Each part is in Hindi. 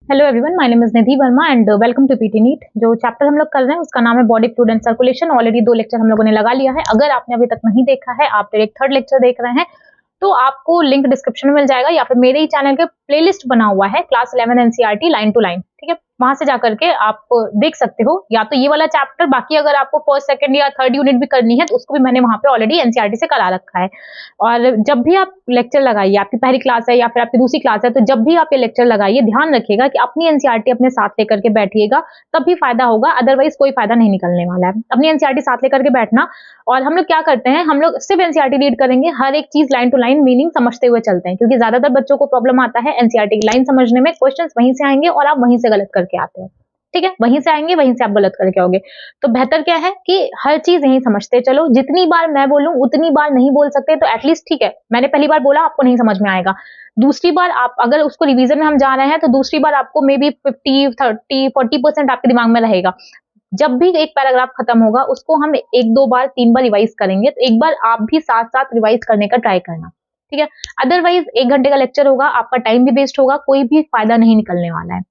Hello everyone, my name is Nidhi Verma and welcome to PT NEET. जो चैप्टर हम लोग कर रहे हैं उसका नाम है body fluid and circulation. Already 2 lecture हम लोगों ने लगा लिया है। अगर आपने अभी तक नहीं देखा है, आप डायरेक्ट 3rd लेक्चर देख रहे हैं तो आपको लिंक डिस्क्रिप्शन में मिल जाएगा या फिर मेरे ही चैनल के प्लेलिस्ट बना हुआ है class 11 NCERT line to line, ठीक है। वहां से जाकर के आप देख सकते हो या तो ये वाला चैप्टर, बाकी अगर आपको 1st, 2nd या 3rd यूनिट भी करनी है तो उसको भी मैंने वहां पे ऑलरेडी एनसीईआरटी से करा रखा है। और जब भी आप लेक्चर लगाइए, आपकी पहली क्लास है या फिर आपकी दूसरी क्लास है, तो जब भी आप ये लेक्चर लगाइए ध्यान रखिएगा कि अपनी एनसीईआरटी अपने साथ लेकर के बैठिएगा, तब भी फायदा होगा, अदरवाइज कोई फायदा नहीं निकलने वाला है। अपनी एनसीईआरटी साथ लेकर के बैठना। और हम लोग क्या करते हैं, हम लोग सिर्फ एनसीईआरटी रीड करेंगे, हर एक चीज लाइन टू लाइन मीनिंग समझते हुए चलते हैं, क्योंकि ज्यादातर बच्चों को प्रॉब्लम आता है एनसीईआरटी की लाइन समझने में। क्वेश्चंस वहीं से आएंगे और आप वहीं से गलत करके आते हो, ठीक है। वहीं से आएंगे, वहीं से आप गलत करके आओगे। तो बेहतर क्या है कि हर चीज यहीं समझते चलो। जितनी बार मैं बोलूं उतनी बार नहीं बोल सकते तो एटलीस्ट, ठीक है, मैंने पहली बार बोला आपको नहीं समझ में आएगा, दूसरी बार आप अगर उसको रिवीजन में हम जा रहे हैं तो दूसरी बार आपको मे बी 50, 30, 40% आपके दिमाग में रहेगा। जब भी एक पैराग्राफ खत्म होगा उसको हम 1-2 बार 3 बार रिवाइज करेंगे, तो एक बार आप भी साथ साथ रिवाइज करने का ट्राई करना, ठीक है। अदरवाइज 1 घंटे का लेक्चर होगा, आपका टाइम भी वेस्ट होगा, कोई भी फायदा नहीं निकलने वाला है।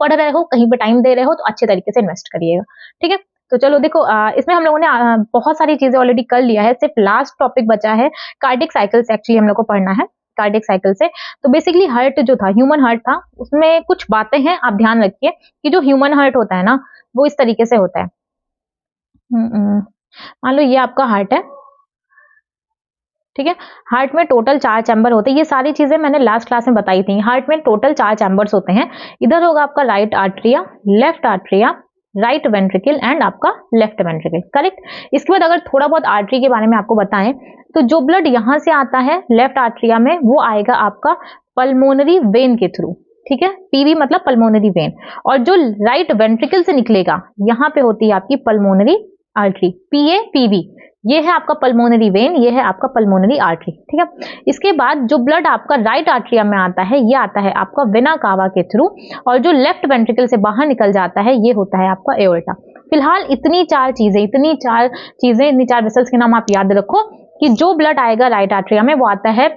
पढ़ रहे हो, कहीं पे टाइम दे रहे हो तो अच्छे तरीके से इन्वेस्ट करिएगा, ठीक है। तो चलो देखो, इसमें हम लोगों ने बहुत सारी चीजें ऑलरेडी कर लिया है। सिर्फ लास्ट टॉपिक बचा है कार्डियक साइकिल्स, एक्चुअली हम लोग को पढ़ना है कार्डियक साइकिल से। तो बेसिकली हार्ट जो था, ह्यूमन हार्ट था, उसमें कुछ बातें हैं, आप ध्यान रखिए कि जो ह्यूमन हार्ट होता है ना, वो इस तरीके से होता है। मान लो ये आपका हार्ट है, ठीक है। हार्ट में टोटल 4 चैम्बर होते हैं। ये सारी चीजें मैंने लास्ट क्लास में बताई थी। हार्ट में टोटल 4 चैम्बर्स होते हैं। इधर होगा आपका right atria, left atria, right ventricle and आपका लेफ्ट वेंट्रिकल, करेक्ट। इसके बाद अगर थोड़ा बहुत आर्टरी के बारे में आपको बताएं तो जो ब्लड यहां से आता है लेफ्ट आर्टरिया में, वो आएगा आपका पल्मोनरी वेन के थ्रू, ठीक है। पीवी मतलब पल्मोनरी वेन। और जो राइट वेंट्रिकल से निकलेगा, यहां पे होती है आपकी पल्मोनरी आर्टरी, पीए पीवी। ये है आपका पल्मोनरी वेन, ये है आपका पल्मोनरी आर्टरी, ठीक है। इसके बाद जो ब्लड आपका राइट आर्टरिया में आता है, ये आता है आपका वेना कावा के थ्रू, और जो लेफ्ट वेंट्रिकल से बाहर निकल जाता है, ये होता है आपका एओर्टा। फिलहाल इतनी 4 चीजें, इतनी 4 वेसल्स के नाम आप याद रखो कि जो ब्लड आएगा राइट आर्टरिया में वो आता है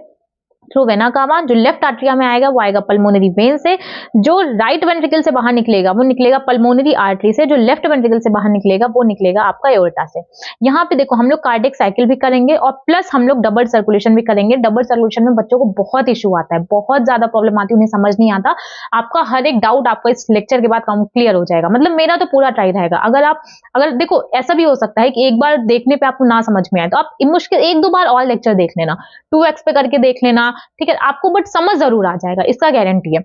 थ्रू वेना कावा, जो लेफ्ट आर्टरिया में आएगा वो आएगा पल्मोनरी वेन से, जो राइट वेंट्रिकल से बाहर निकलेगा वो निकलेगा पल्मोनरी आर्टरी से, जो लेफ्ट वेंट्रिकल से बाहर निकलेगा वो निकलेगा आपका एओर्टा से। यहाँ पे देखो, हम लोग कार्डियक साइकिल भी करेंगे और प्लस हम लोग डबल सर्कुलेशन भी करेंगे। डबल सर्कुलेशन में बच्चों को बहुत इशू आता है, बहुत ज्यादा प्रॉब्लम आती है, उन्हें समझ नहीं आता। आपका हर एक डाउट आपका इस लेक्चर के बाद क्लियर हो जाएगा। मतलब मेरा तो पूरा ट्राई रहेगा। अगर देखो, ऐसा भी हो सकता है कि एक बार देखने पे आपको ना समझ में आए तो आप मुश्किल 1-2 बार और लेक्चर देख लेना, 2x पे करके देख लेना, ठीक है। आपको बट समझ जरूर आ जाएगा, इसका गारंटी है।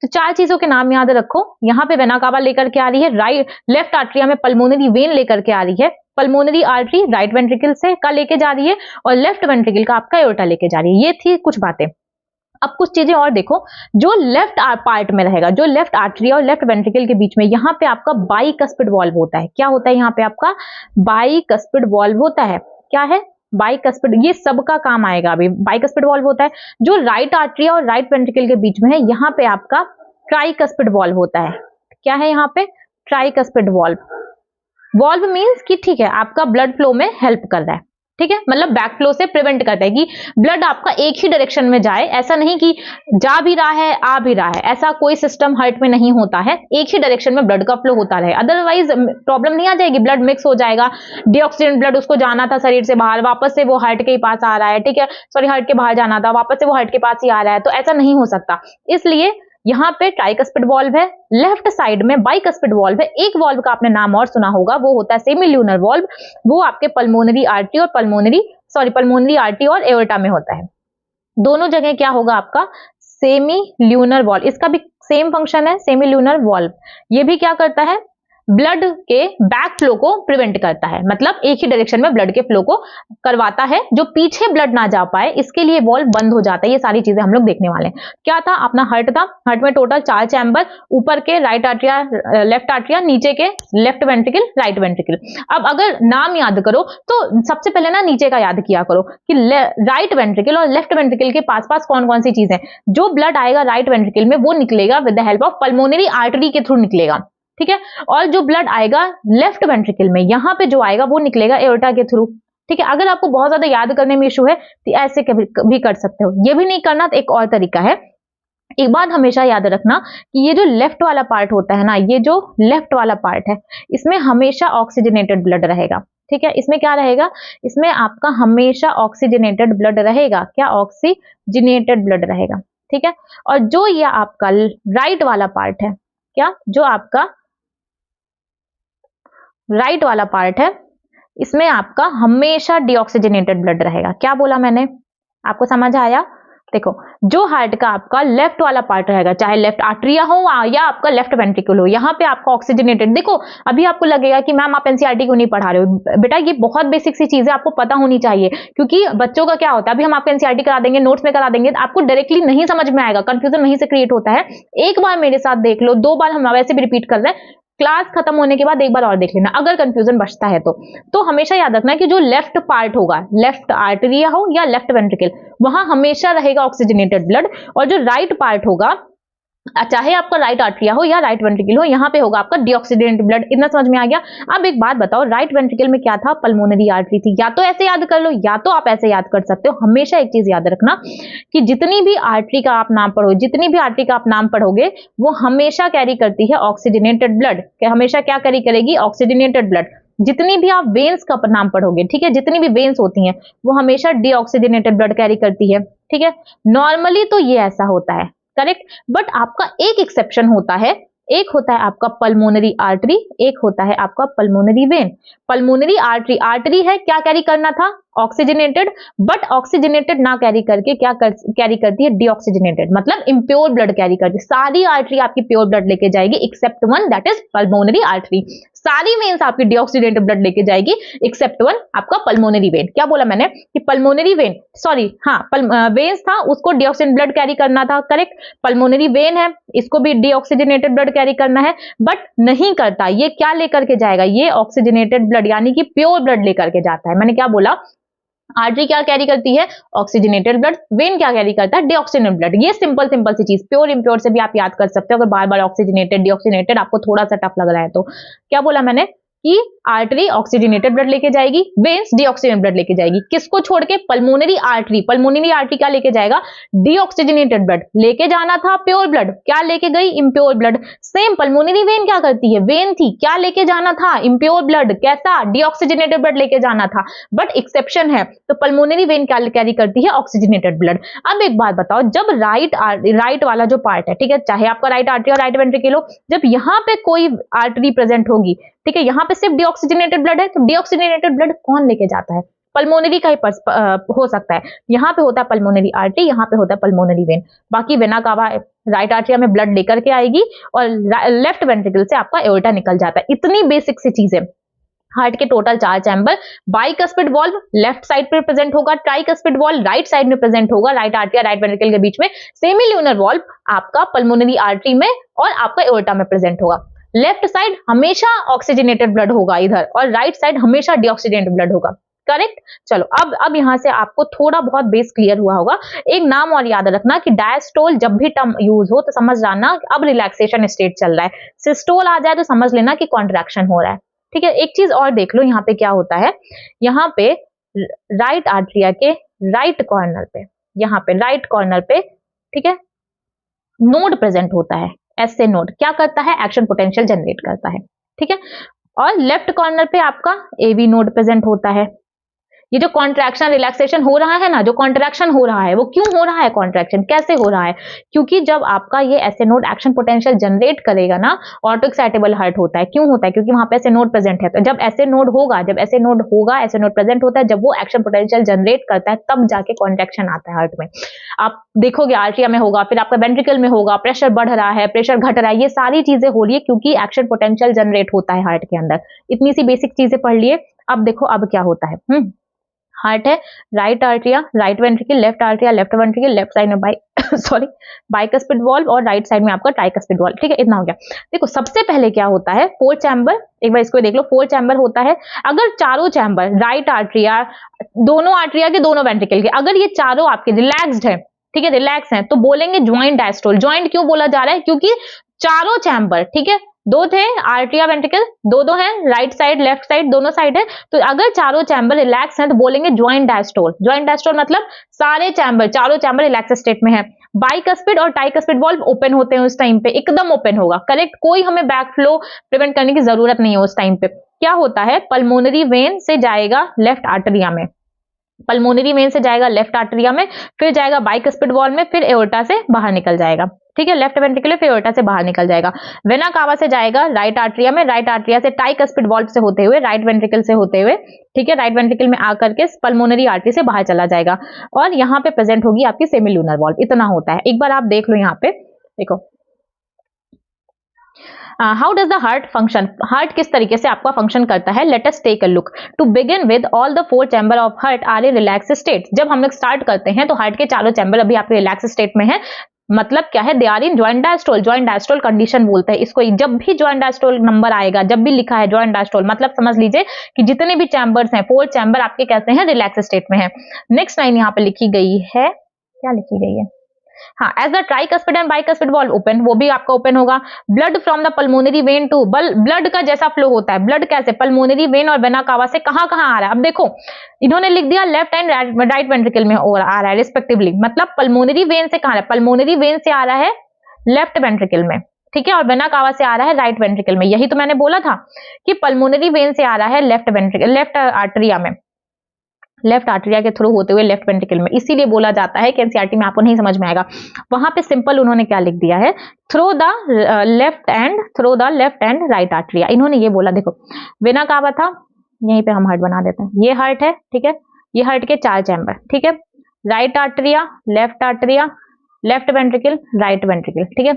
तो 4 चीजों के नाम याद रखो। यहाँ पे वेना कावा लेकर के आ रही है, लेफ्ट आर्टरिया में पल्मोनरी वेन लेकर के आ रही है, पल्मोनरी आर्टरी राइट वेंट्रिकल से का लेके जा रही है, और लेफ्ट वेंट्रिकल का आपका एओर्टा लेके जा रही है। ये थी कुछ बातें। अब कुछ चीजें और देखो, जो लेफ्ट पार्ट में रहेगा, जो लेफ्ट आर्टरी और लेफ्ट वेंट्रिकल के बीच में, यहाँ पे आपका बाइकस्पिड वॉल्व होता है। क्या होता है यहाँ पे आपका बाइकस्पिड वॉल्व होता है। क्या है बाइकस्पिड, ये सबका काम आएगा। अभी बाइकस्पिड वॉल्व होता है जो राइट आर्टरी और राइट वेंट्रिकल के बीच में है। यहाँ पे आपका ट्राइकस्पिड वॉल्व होता है। क्या है यहाँ पे ट्राइकस्पिड वॉल्व। वॉल्व मींस कि ठीक है, आपका ब्लड फ्लो में हेल्प कर रहा है, ठीक है। मतलब बैक फ्लो से प्रिवेंट करता है कि ब्लड आपका एक ही डायरेक्शन में जाए। ऐसा नहीं कि जा भी रहा है आ भी रहा है, ऐसा कोई सिस्टम हार्ट में नहीं होता है। एक ही डायरेक्शन में ब्लड का फ्लो होता रहे, अदरवाइज प्रॉब्लम नहीं आ जाएगी, ब्लड मिक्स हो जाएगा। डीऑक्सीडेंट ब्लड उसको जाना था शरीर से बाहर, वापस से वो हार्ट के ही पास आ रहा है, ठीक है। सॉरी, हार्ट के बाहर जाना था, वापस से वो हार्ट के पास ही आ रहा है, तो ऐसा नहीं हो सकता। इसलिए यहाँ पे ट्राइकस्पिड वॉल्व है, लेफ्ट साइड में बाइकस्पिड वॉल्व है। एक वॉल्व का आपने नाम और सुना होगा, वो होता है सेमी ल्यूनर वॉल्व। वो आपके पल्मोनरी आर्टरी और पल्मोनरी आर्टरी और एओर्टा में होता है। दोनों जगह क्या होगा आपका सेमी ल्यूनर वॉल्व। इसका भी सेम फंक्शन है, सेमी ल्यूनर वॉल्व। ये भी क्या करता है, ब्लड के बैक फ्लो को प्रिवेंट करता है। मतलब एक ही डायरेक्शन में ब्लड के फ्लो को करवाता है, जो पीछे ब्लड ना जा पाए, इसके लिए वॉल्व बंद हो जाता है। ये सारी चीजें हम लोग देखने वाले हैं। क्या था, अपना हार्ट था। हार्ट में टोटल 4 चैम्बर, ऊपर के राइट आर्टरिया लेफ्ट आर्टरिया, नीचे के लेफ्ट वेंट्रिकल राइट वेंट्रिकल। अब अगर नाम याद करो तो सबसे पहले ना नीचे का याद किया करो कि राइट वेंट्रिकल और लेफ्ट वेंट्रिकल के पास पास कौन कौन सी चीजें। जो ब्लड आएगा राइट वेंट्रिकल में वो निकलेगा with the help of pulmonary artery के थ्रू निकलेगा, ठीक है। और जो ब्लड आएगा लेफ्ट वेंट्रिकल में, यहां पे जो आएगा वो निकलेगा एओर्टा के थ्रू, ठीक है। अगर आपको बहुत ज्यादा याद करने में इशू है तो ऐसे भी कर सकते हो। ये भी नहीं करना तो एक और तरीका है, एक बात हमेशा याद रखना कि ये जो लेफ्ट वाला पार्ट होता है ना, ये जो लेफ्ट वाला पार्ट है, इसमें हमेशा ऑक्सीजनेटेड ब्लड रहेगा। ठीक है, इसमें क्या रहेगा, इसमें आपका हमेशा ऑक्सीजनेटेड ब्लड रहेगा। क्या, ऑक्सीजनेटेड ब्लड रहेगा। ठीक है, और जो ये आपका राइट वाला पार्ट है, क्या, जो आपका राइट वाला पार्ट है, इसमें आपका हमेशा डीऑक्सीजनेटेड ब्लड रहेगा। क्या बोला मैंने, आपको समझ आया। देखो, जो हार्ट का आपका लेफ्ट वाला पार्ट रहेगा, चाहे लेफ्ट आर्टरिया हो या आपका लेफ्ट वेंट्रिकल हो, यहाँ पे आपका ऑक्सीजनेटेड, देखो अभी आपको लगेगा कि मैम आप एनसीईआरटी क्यों नहीं पढ़ा रहे हो। बेटा ये बहुत बेसिक सी चीजें आपको पता होनी चाहिए, क्योंकि बच्चों का क्या होता है, अभी हम आपको एनसीईआरटी करा देंगे, नोट्स में करा देंगे, आपको डायरेक्टली नहीं समझ में आएगा, कंफ्यूजन वहीं से क्रिएट होता है। एक बार मेरे साथ देख लो, 2 बार हम वैसे भी रिपीट कर रहे हैं, क्लास खत्म होने के बाद एक बार और देख लेना, अगर कंफ्यूजन बचता है तो हमेशा याद रखना कि जो लेफ्ट पार्ट होगा, लेफ्ट आर्टरिया हो या लेफ्ट वेंट्रिकल, वहां हमेशा रहेगा ऑक्सीजनेटेड ब्लड, और जो राइट पार्ट होगा, चाहे आपका राइट आर्टरिया हो या राइट वेंट्रिकल हो, यहाँ पे होगा आपका डीऑक्सीडेंट ब्लड। इतना समझ में आ गया। अब एक बात बताओ, राइट वेंट्रिकल में क्या था, पल्मोनरी आर्टरी थी। या तो ऐसे याद कर लो, या तो आप ऐसे याद कर सकते हो। हमेशा एक चीज याद रखना कि जितनी भी आर्टरी का आप नाम पढ़ो, जितनी भी आर्टरी का आप नाम पढ़ोगे, वो हमेशा कैरी करती है ऑक्सीजनेटेड ब्लड। हमेशा क्या कैरी करेगी, ऑक्सीजनेटेड ब्लड। जितनी भी आप वेन्स का नाम पढ़ोगे, ठीक है, जितनी भी वेन्स होती हैं, वो हमेशा डीऑक्सीजनेटेड ब्लड कैरी करती है। ठीक है, नॉर्मली तो ये ऐसा होता है, करेक्ट। बट आपका एक एक्सेप्शन होता है, एक होता है आपका पल्मोनरी आर्टरी, एक होता है आपका pulmonary vein. Pulmonary artery, artery है, क्या कैरी करना था, ऑक्सीजनेटेड, बट ऑक्सीजनेटेड ना कैरी करके क्या कैरी करती है, डीऑक्सीजनेटेड, मतलब इंप्योर ब्लड कैरी करती है। सारी आर्टरी आपकी प्योर ब्लड लेके जाएगी except one, that is pulmonary artery. सारी वेन्स आपकी डीऑक्सीजनेटेड ब्लड लेके जाएगी एक्सेप्ट वन, आपका पल्मोनरी वेन। क्या बोला मैंने कि पल्मोनरी वेन, सॉरी हाँ, वेन्स था, उसको डीऑक्सीजन ब्लड कैरी करना था, करेक्ट। पल्मोनरी वेन है, इसको भी डीऑक्सीजनेटेड ब्लड कैरी करना है, बट नहीं करता। ये क्या लेकर के जाएगा, ये ऑक्सीजनेटेड ब्लड यानी कि प्योर ब्लड लेकर के जाता है। मैंने क्या बोला, आर्टरी क्या कैरी करती है, ऑक्सीजनेटेड ब्लड, वेन क्या कैरी करता है, डीऑक्सीजनेटेड ब्लड। ये सिंपल सिंपल सी चीज, प्योर इंप्योर से भी आप याद कर सकते हो, अगर बार बार ऑक्सीजनेटेड डीऑक्सीजनेटेड आपको थोड़ा सा टफ लग रहा है तो। क्या बोला मैंने कि आर्टरी ऑक्सीजनेटेड ब्लड लेके जाएगी, वेन्स डीऑक्सीजनेटेड ब्लड लेके जाएगी। किसको छोड़ के, पल्मोनरी आर्टरी। पल्मोनरी आर्टरी क्या लेके जाएगा, डीऑक्सीजनेटेड ब्लड। लेके जाना था प्योर ब्लड, क्या लेके गई, impure blood. Same pulmonary vein क्या करती है, वेन थी, क्या लेके जाना था, इम्प्योर ब्लड। कैसा, डीऑक्सीजनेटेड ब्लड लेके जाना था, बट एक्सेप्शन है, तो पल्मोनरी वेन क्या कैरी करती है, ऑक्सीजनेटेड ब्लड। अब एक बात बताओ, जब राइट वाला जो पार्ट है, ठीक है, चाहे आपका राइट आर्टरी और राइट वेंट्रिकल हो, जब यहाँ पे कोई आर्टरी प्रेजेंट होगी, ठीक है, यहाँ पे सिर्फ डीऑक्सीजनेटेड ब्लड है, तो डीऑक्सीजनेटेड ब्लड कौन लेके जाता है, पल्मोनरी का ही हो सकता है। यहाँ पे होता है पल्मोनरी आर्टरी, यहाँ पे होता है पल्मोनरी वेन। बाकी वेना कावा राइट आर्टरिया में ब्लड लेकर के आएगी, और लेफ्ट वेंट्रिकल से आपका एओर्टा निकल जाता है। इतनी बेसिक सी चीजें। हार्ट के total 4 chamber, bicuspid valve left side पे प्रेजेंट होगा, ट्राइकस्पिड वॉल्व राइट साइड में प्रेजेंट होगा, राइट आर्टरी राइट वेंट्रिकल के बीच में, सेमील्यूनर वॉल्व आपका पल्मोनरी आर्टरी में और आपका एओर्टा में प्रेजेंट होगा। लेफ्ट साइड हमेशा ऑक्सीजनेटेड ब्लड होगा इधर, और राइट साइड हमेशा डीऑक्सीजनेटेड ब्लड होगा, करेक्ट। चलो अब यहां से आपको थोड़ा बहुत बेस क्लियर हुआ होगा। एक नाम और याद रखना कि डायस्टोल जब भी टर्म यूज हो तो समझ जाना अब रिलैक्सेशन स्टेट चल रहा है। सिस्टोल आ जाए तो समझ लेना कि कॉन्ट्रैक्शन हो रहा है, ठीक है। एक चीज और देख लो, यहाँ पे क्या होता है, यहाँ पे राइट आर्टरिया के राइट कॉर्नर पे, यहाँ पे राइट कॉर्नर पे, ठीक है, नोड प्रेजेंट होता है। ऐसे नोड क्या करता है, एक्शन पोटेंशियल जनरेट करता है, ठीक है। और लेफ्ट कॉर्नर पे आपका एवी नोड प्रेजेंट होता है। ये जो कॉन्ट्रैक्शन रिलैक्सेशन हो रहा है ना, जो कॉन्ट्रैक्शन हो रहा है वो क्यों हो रहा है, कॉन्ट्रैक्शन कैसे हो रहा है, क्योंकि जब आपका ये ऐसे नोड एक्शन पोटेंशियल जनरेट करेगा ना, ऑटो एक्साइटेबल हार्ट होता है। क्यों होता है, क्योंकि वहां पे ऐसे नोड प्रेजेंट है। तो जब ऐसे नोड होगा, ऐसे नोड प्रेजेंट होता है, जब वो एक्शन पोटेंशियल जनरेट करता है, तब जाके कॉन्ट्रैक्शन आता है हार्ट में। आप देखोगे आर्टरिया में होगा, फिर आपका वेंट्रिकल में होगा, प्रेशर बढ़ रहा है, प्रेशर घट रहा है, ये सारी चीजें हो रही है क्योंकि एक्शन पोटेंशियल जनरेट होता है हार्ट के अंदर। इतनी सी बेसिक चीजें पढ़ लिए। अब देखो अब क्या होता है। हार्ट है, right atria, right ventricle, left atria, left ventricle, left side में बाइकस्पिड वॉल्व, और राइट साइड में आपका ट्राइकस्पिड वॉल्व, ठीक है। इतना हो गया। देखो सबसे पहले क्या होता है, 4 चैम्बर, एक बार इसको देख लो, 4 चैम्बर होता है। अगर चारों चैम्बर, राइट आर्टरिया, दोनों आर्टरिया के, दोनों वेंट्रिकल के, अगर ये चारों आपके रिलैक्स्ड है, ठीक है, रिलैक्स है, तो बोलेंगे ज्वाइंट डायस्टोल। ज्वाइंट क्यों बोला जा रहा है, क्योंकि चारों चैम्बर, ठीक है, 2 थे आर्टरिया वेंट्रिकल, 2 हैं, राइट साइड लेफ्ट साइड दोनों साइड है, तो अगर चारों चैम्बर रिलैक्स हैं तो बोलेंगे ज्वाइंट डायस्टोल। ज्वाइंट डायस्टोल मतलब सारे चैम्बर, चारों चैम्बर रिलैक्स स्टेट में है। बाइकस्पिड और ट्राइकस्पिड वॉल्व ओपन होते हैं उस टाइम पे, एकदम ओपन होगा, करेक्ट, कोई हमें बैक फ्लो प्रिवेंट करने की जरूरत नहीं है उस टाइम पे। क्या होता है, पल्मोनरी वेन से जाएगा लेफ्ट आर्टरिया में, पल्मोनरी वेन से जाएगा लेफ्ट आर्टरिया में, फिर जाएगा बाइकस्पिड वॉल्व में, फिर एओर्टा से बाहर निकल जाएगा, ठीक है, लेफ्ट वेंट्रिकुलर, फिर एओर्टा से बाहर निकल जाएगा। वेना कावा से जाएगा राइट आर्टरिया में, राइट आर्टरिया से ट्राइकस्पिड वॉल्व से होते हुए राइट वेंट्रिकल से होते हुए, ठीक है, राइट वेंट्रिकल में आकर के पल्मोनरी आर्टरी से बाहर चला जाएगा और यहाँ पे प्रेजेंट होगी आपकी सेमील्यूनर वॉल्व। इतना होता है, एक बार आप देख लो यहाँ पे, देखो how does the heart function, heart किस तरीके से आपका फंक्शन करता है, let us take a look. To begin with all the 4 chamber of heart are a relax state. जब हम लोग स्टार्ट करते हैं तो हार्ट के चारों चैम्बर अभी आपके रिलैक्स स्टेट में है, मतलब क्या है, they are in joint diastole, joint diastole condition बोलते हैं इसको। जब भी जॉइंट डायस्टोल नंबर आएगा, जब भी लिखा है जॉइंट डायस्टोल, मतलब समझ लीजिए कि जितने भी चैम्बर्स हैं 4 चैम्बर आपके कैसे हैं, रिलैक्स स्टेट में है। नेक्स्ट लाइन यहाँ पे लिखी गई है, क्या लिखी गई है, हाँ, as the tricuspid and bicuspid valve open, वो भी आपका ओपन होगा। Blood from the pulmonary vein to, blood का जैसा फ्लो होता है, ब्लड कैसे, पल्मोनरी वेन और वेना कावा से कहां कहां आ रहा है। अब देखो इन्होंने लिख दिया लेफ्ट एंड राइट वेंट्रिकल में आ रहा है रिस्पेक्टिवली, मतलब पल्मोनरी वेन से कहां आ रहा है, पल्मोनरी वेन से आ रहा है लेफ्ट वेंट्रिकल में, ठीक है, और वेना कावा से आ रहा है राइट वेंट्रिकल में। यही तो मैंने बोला था कि पल्मोनरी वेन से आ रहा है लेफ्ट वेंट्रिकल, लेफ्ट आर्टरिया में, लेफ्ट आर्टरिया के थ्रू होते हुए लेफ्ट वेंट्रिकल में। इसीलिए बोला जाता है कि एनसीईआरटी में आपको नहीं समझ में आएगा, वहां पे सिंपल उन्होंने क्या लिख दिया है, through the left and right atria, इन्होंने ये बोला। देखो वेना कावा था, यहीं पे हम हार्ट बना देते हैं, ये हार्ट है, ठीक है, ये हार्ट के 4 चैम्बर, ठीक है, right atria, left ventricle, right ventricle, ठीक है,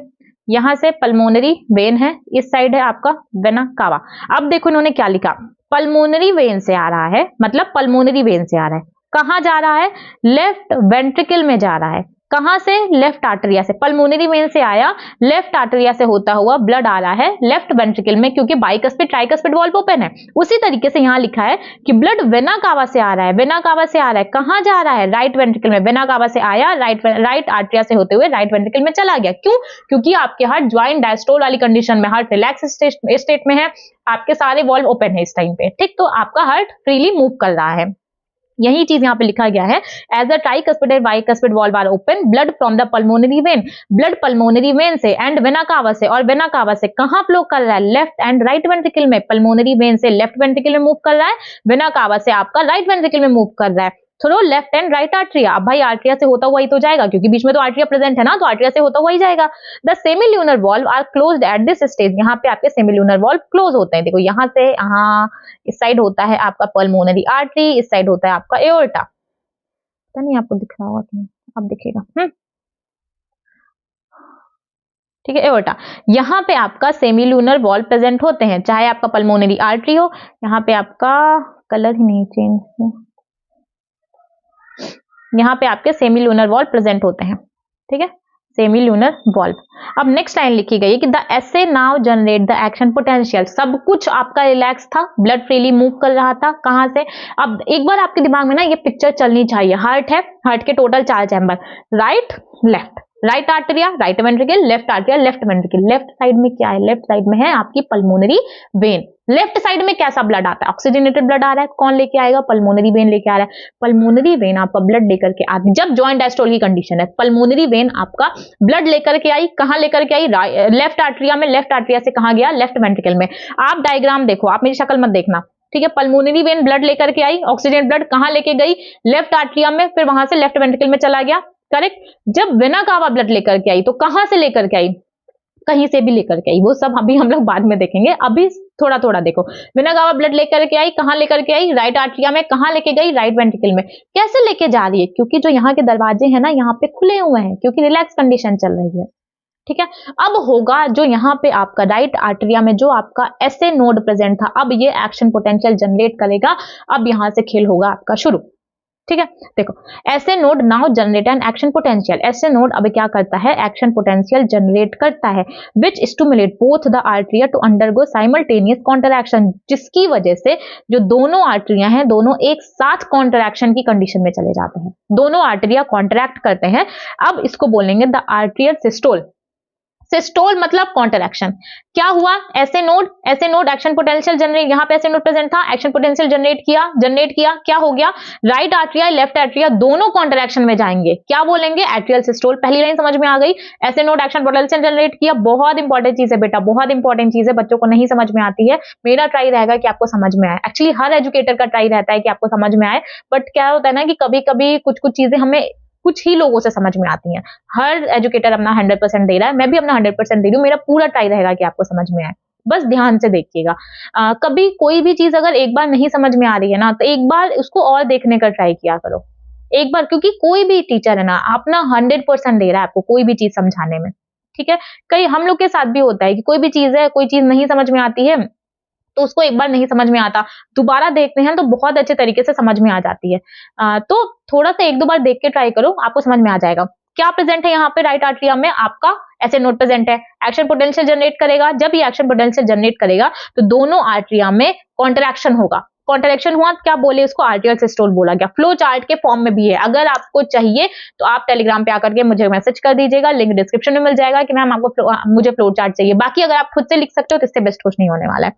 यहां से पल्मोनरी वेन है, इस साइड है आपका वेना कावा। अब देखो इन्होंने क्या लिखा, पल्मोनरी वेन से आ रहा है, मतलब पल्मोनरी वेन से आ रहा है, कहां जा रहा है, लेफ्ट वेंट्रिकल में जा रहा है, कहां से, लेफ्ट आर्टरिया से, पल्मोनरी वेन से आया, लेफ्ट आर्टरिया से होता हुआ ब्लड आ रहा है लेफ्ट वेंट्रिकल में, क्योंकि बाइकस्पिड ट्राइकस्पिड वॉल्व ओपन है। उसी तरीके से यहां लिखा है कि ब्लड वेना कावा से आ रहा है, वेना कावा से आ रहा है, कहां जा रहा है, राइट वेंट्रिकल में, वेना कावा से आया, राइट आर्टरिया से होते हुए राइट वेंट्रिकल में चला गया। क्यों, क्योंकि आपके हार्ट ज्वाइंट डायस्टोल वाली कंडीशन में, हार्ट रिलैक्स स्टेट में है, आपके सारे वॉल्व ओपन है इस टाइम पे, ठीक, तो आपका हार्ट फ्रीली मूव कर रहा है। यही चीज यहाँ पे लिखा गया है, as the tricuspid and bicuspid valve are open, blood from the pulmonary vein, blood pulmonary vein से एंड वेना कावा से, और वेना कावा से कहां फ्लो कर रहा है, लेफ्ट एंड राइट वेंट्रिकल में, पल्मोनरी वेन से लेफ्ट वेंट्रिकल में मूव कर रहा है, वेना कावा से आपका राइट वेंट्रिकल में मूव कर रहा है, थ्रू लेफ्ट एंड राइट आर्टरिया। अब भाई आर्टरिया से होता हुआ ही तो जाएगा, क्योंकि बीच में तो आर्टरिया प्रेजेंट है ना, तो आर्टरिया से होता हुआ ही जाएगा। The semilunar valve are closed at this stage, यहाँ पे आपके सेमील्यूनर वॉल्व क्लोज होते हैं। देखो यहाँ से यहाँ इस साइड होता है आपका पल्मोनरी आर्टरी, इस साइड होता है आपका एओर्टा, पता नहीं आपको दिख रहा होगा कि नहीं, अब दिखेगा, ठीक है, एओर्टा। यहाँ पे आपका सेमील्यूनर वॉल्व प्रेजेंट होते हैं, चाहे आपका पल्मोनरी आर्टरी हो, यहाँ पे आपका कलर ही नहीं चेंज है, यहाँ पे आपके सेमील्यूनर वॉल्व प्रेजेंट होते हैं, ठीक है, सेमील्यूनर वॉल्व। अब नेक्स्ट लाइन लिखी गई है कि the essay now generate the action potential, सब कुछ आपका रिलैक्स था, ब्लड फ्रीली मूव कर रहा था, कहां से। अब एक बार आपके दिमाग में ना ये पिक्चर चलनी चाहिए, हार्ट है, हार्ट के total 4 chamber, right left, right atria right ventricle, left atria left ventricle, left side में क्या है, लेफ्ट साइड में है आपकी पल्मोनरी वेन। लेफ्ट साइड में कैसा ब्लड आता है, ऑक्सीजनेटेड ब्लड आ रहा है, कौन लेके आएगा, पल्मोनरी वेन लेके आ रहा है। पल्मोनरी वेन आपका ब्लड लेकर के आती, जब जॉइंट डायस्टोल की कंडीशन है, पल्मोनरी वेन आपका ब्लड लेकर के आई, कहां लेकर के आई, लेफ्ट आर्टरिया में, लेफ्ट आर्टरिया से कहां गया, लेफ्ट वेंट्रिकल में। आप डायग्राम देखो, आप मेरी शक्ल मत देखना, ठीक है, पल्मोनरी वेन ब्लड लेकर के आई, ऑक्सीजन ब्लड कहां लेके गई, लेफ्ट आर्टरिया में, फिर वहां से लेफ्ट वेंट्रिकल में चला गया, करेक्ट। जब वेना कावा ब्लड लेकर के आई तो कहां से लेकर के आई, कहीं से भी लेकर के आई, वो सब अभी हम लोग बाद में देखेंगे, अभी थोड़ा थोड़ा देखो। वेना कावा ब्लड लेकर के आई, कहां लेकर के आई, राइट आर्टरिया में, कहां लेके गई, राइट वेंट्रिकल में। कैसे लेके जा रही है, क्योंकि जो यहाँ के दरवाजे हैं ना, यहाँ पे खुले हुए हैं, क्योंकि रिलैक्स कंडीशन चल रही है, ठीक है। अब होगा जो यहाँ पे आपका राइट आर्टरिया में जो आपका एसए नोड प्रेजेंट था, अब ये एक्शन पोटेंशियल जनरेट करेगा, अब यहां से खेल होगा आपका शुरू, ठीक है। देखो SA node now generate an action potential, SA node अब क्या करता है, एक्शन पोटेंशियल जनरेट करता है, which stimulate both the atria to undergo simultaneous contraction, जिसकी वजह से जो दोनों आर्टरियां हैं दोनों एक साथ कॉन्ट्रैक्शन की कंडीशन में चले जाते हैं, दोनों आर्टरिया कॉन्ट्रैक्ट करते हैं। अब इसको बोलेंगे द आर्टरियल सिस्टोल, सिस्टोल मतलब कॉन्ट्रैक्शन। क्या हुआ, ऐसे नोड एक्शन पोटेंशियल जनरेट, यहाँ पे ऐसे नोड प्रेजेंट था, एक्शन पोटेंशियल जनरेट किया, क्या हो गया, राइट आर्टरिया लेफ्ट आर्टरिया दोनों कॉन्ट्रैक्शन में जाएंगे, क्या बोलेंगे, एट्रियल सिस्टोल। पहली लाइन समझ में आ गई। ऐसे नोड एक्शन पोटेंशियल जनरेट किया, बहुत इंपॉर्टेंट चीज है बेटा, बहुत इंपॉर्टेंट चीज है, बच्चों को नहीं समझ में आती है। मेरा ट्राई रहेगा कि आपको समझ में आए, एक्चुअली हर एजुकेटर का ट्राई रहता है कि आपको समझ में आए, बट क्या होता है ना कि कभी कभी कुछ कुछ चीजें हमें कुछ ही लोगों से समझ में आती हैं। हर एजुकेटर अपना 100% दे रहा है, मैं भी अपना 100% दे रही हूँ, मेरा पूरा ट्राई रहेगा कि आपको समझ में आए, बस ध्यान से देखिएगा। कभी कोई भी चीज अगर एक बार नहीं समझ में आ रही है ना, तो एक बार उसको और देखने का ट्राई किया करो एक बार, क्योंकि कोई भी टीचर है ना अपना 100% दे रहा है आपको कोई भी चीज समझाने में, ठीक है। कई हम लोग के साथ भी होता है कि कोई भी चीज है, कोई चीज नहीं समझ में आती है तो उसको एक बार नहीं समझ में आता, दोबारा देखते हैं तो बहुत अच्छे तरीके से समझ में आ जाती है। तो थोड़ा सा एक दो बार देख के ट्राई करो, आपको समझ में आ जाएगा। क्या प्रेजेंट है यहाँ पे राइट आर्टरिया में, आपका ऐसे नोड प्रेजेंट है, एक्शन पोटेंशियल जनरेट करेगा। जब ये एक्शन पोटेंशियल जनरेट करेगा तो दोनों आर्टरिया में कॉन्ट्रैक्शन होगा। कॉन्ट्रैक्शन हुआ, क्या बोले उसको, आर्टरियल सिस्टोल बोला गया। फ्लो चार्ट के फॉर्म में भी है, अगर आपको चाहिए तो आप टेलीग्राम पे आकर के मुझे मैसेज कर दीजिएगा, लिंक डिस्क्रिप्शन में मिल जाएगा कि मैम आपको मुझे फ्लो चार्ट चाहिए। बाकी अगर आप खुद से लिख सकते हो तो इससे बेस्ट कुछ नहीं होने वाला है।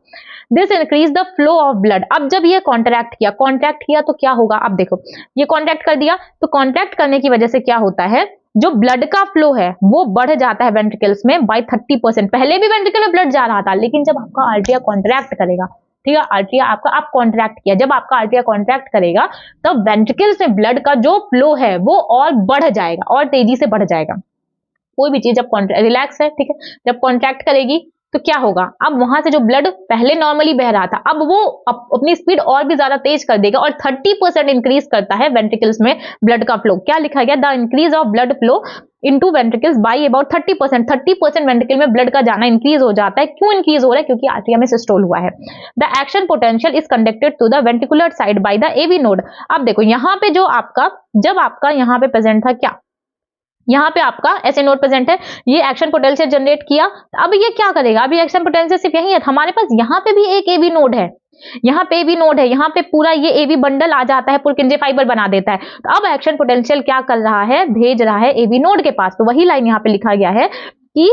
This increase the flow of blood. अब जब ये कॉन्ट्रैक्ट किया तो क्या होगा, अब देखो ये कॉन्ट्रैक्ट कर दिया, तो कॉन्ट्रैक्ट करने की वजह से क्या होता है, जो ब्लड का फ्लो है वो बढ़ जाता है वेंट्रिकल्स में बाय 30%। पहले भी वेंट्रिकल में ब्लड जा रहा था, लेकिन जब आपका आर्टरिया कॉन्ट्रैक्ट करेगा, ठीक है, आर्टरिया आपका आप कॉन्ट्रैक्ट किया, जब आपका आर्टरिया कॉन्ट्रैक्ट करेगा तब वेंट्रिकल्स में ब्लड का जो फ्लो है वो और बढ़ जाएगा, और तेजी से बढ़ जाएगा। कोई भी चीज जब रिलैक्स है, ठीक है, जब कॉन्ट्रैक्ट करेगी तो क्या होगा, अब वहां से जो ब्लड पहले नॉर्मली बह रहा था अब वो अपनी स्पीड और भी ज्यादा तेज कर देगा, और 30% इंक्रीज करता है वेंट्रिकल्स में ब्लड का फ्लो। क्या लिखा गया, the increase of blood flow into ventricles by about 30%। 30% ventricle में ब्लड का जाना इंक्रीज हो जाता है। क्यों इंक्रीज हो रहा है, क्योंकि आर्टरिया में सिस्टोल हुआ है। The action potential is conducted to the ventricular side by the AV node. अब देखो यहाँ पे जो आपका, जब आपका यहाँ पे प्रेजेंट था, क्या यहाँ पे आपका ऐसे नोड प्रेजेंट है, ये एक्शन पोटेंशियल जनरेट किया, अब ये क्या करेगा, अभी एक्शन पोटेंशियल सिर्फ यही है, हमारे पास यहाँ पे भी एक एवी नोड है, यहाँ पे भी नोड है, यहाँ पे पूरा ये एवी बंडल आ जाता है, पुरकिंजे फाइबर बना देता है। तो अब एक्शन पोटेंशियल क्या कर रहा है, भेज रहा है एवी नोड के पास। तो वही लाइन यहाँ पे लिखा गया है कि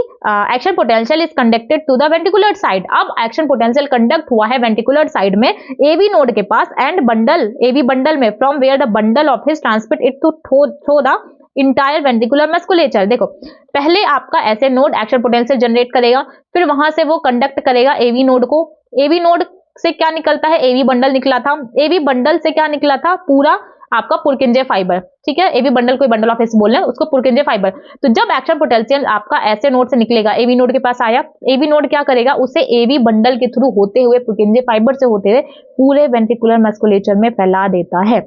action potential is conducted to the ventricular side. अब एक्शन पोटेंशियल कंडक्ट हुआ है वेंट्रिकुलर साइड में एवी नोड के पास, एंड बंडल, एवी बंडल में, from where the bundle of His transmit it to through the entire ventricular musculature. देखो पहले आपका ऐसे नोड एक्शन पोटेंशियल जनरेट करेगा, फिर वहां से वो कंडक्ट करेगा एवी नोड को। एवी नोड से क्या निकलता है, एवी बंडल निकला था, एवी बंडल से क्या निकला था, पूरा आपका पुरकिंजे फाइबर, ठीक है, एवी बंडल कोई बंडल ऑफ हिस बोल रहे हैं उसको, पुरकिंजे फाइबर। तो जब एक्शन पोटेंशियल आपका ऐसे नोड से निकलेगा, एवी नोड के पास आया, एवी नोड क्या करेगा, उसे एवी बंडल के थ्रू होते हुए, पुरकिंजे फाइबर से होते हुए पूरे वेंट्रिकुलर मस्कुलेचर में फैला देता है।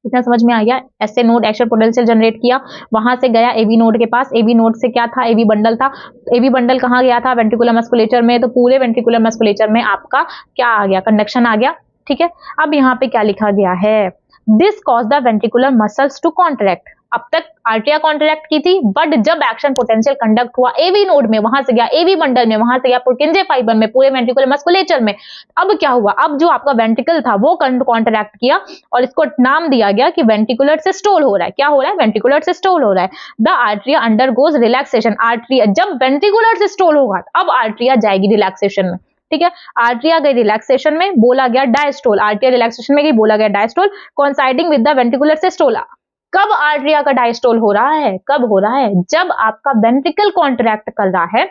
इतना समझ में आ गया। ऐसे नोड एक्शन पोटेंशियल जनरेट किया, वहां से गया एवी नोड के पास, एवी नोड से क्या था, एवी बंडल था, एवी बंडल कहाँ गया था, वेंट्रिकुलर मस्कुलेचर में, तो पूरे वेंट्रिकुलर मस्कुलेचर में आपका क्या आ गया, कंडक्शन आ गया, ठीक है। अब यहाँ पे क्या लिखा गया है, this cause the ventricular muscles to contract. अब तक आर्टरिया कॉन्ट्रैक्ट की थी, बट जब एक्शन पोटेंशियल कंडक्ट हुआ एवी नोड में, वहां से गया एवी बंडल में, वहां से गया पुरकिंजे फाइबर में, पूरे वेंट्रिकुलर मस्कुलेचर में, अब क्या हुआ, अब जो आपका वेंट्रिकल था वो कॉन्ट्रैक्ट किया, और इसको नाम दिया गया कि वेंट्रिकुलर सिस्टोल हो रहा है। क्या हो रहा है, वेंट्रिकुलर सिस्टोल हो रहा है। The atria undergoes relaxation. Atria जब वेंट्रिकुलर सिस्टोल होगा अब आर्टरिया जाएगी रिलैक्सेशन में, ठीक है। आर्टरिया गई रिलैक्सेशन में, बोला गया डायस्टोल, आर्टरिया रिलैक्सेशन में गई, बोला गया diastole, coinciding with the ventricular systole. कब आर्टरिया का डायस्टोल हो रहा है, कब हो रहा है, जब आपका वेंट्रिकल कॉन्ट्रैक्ट कर रहा है,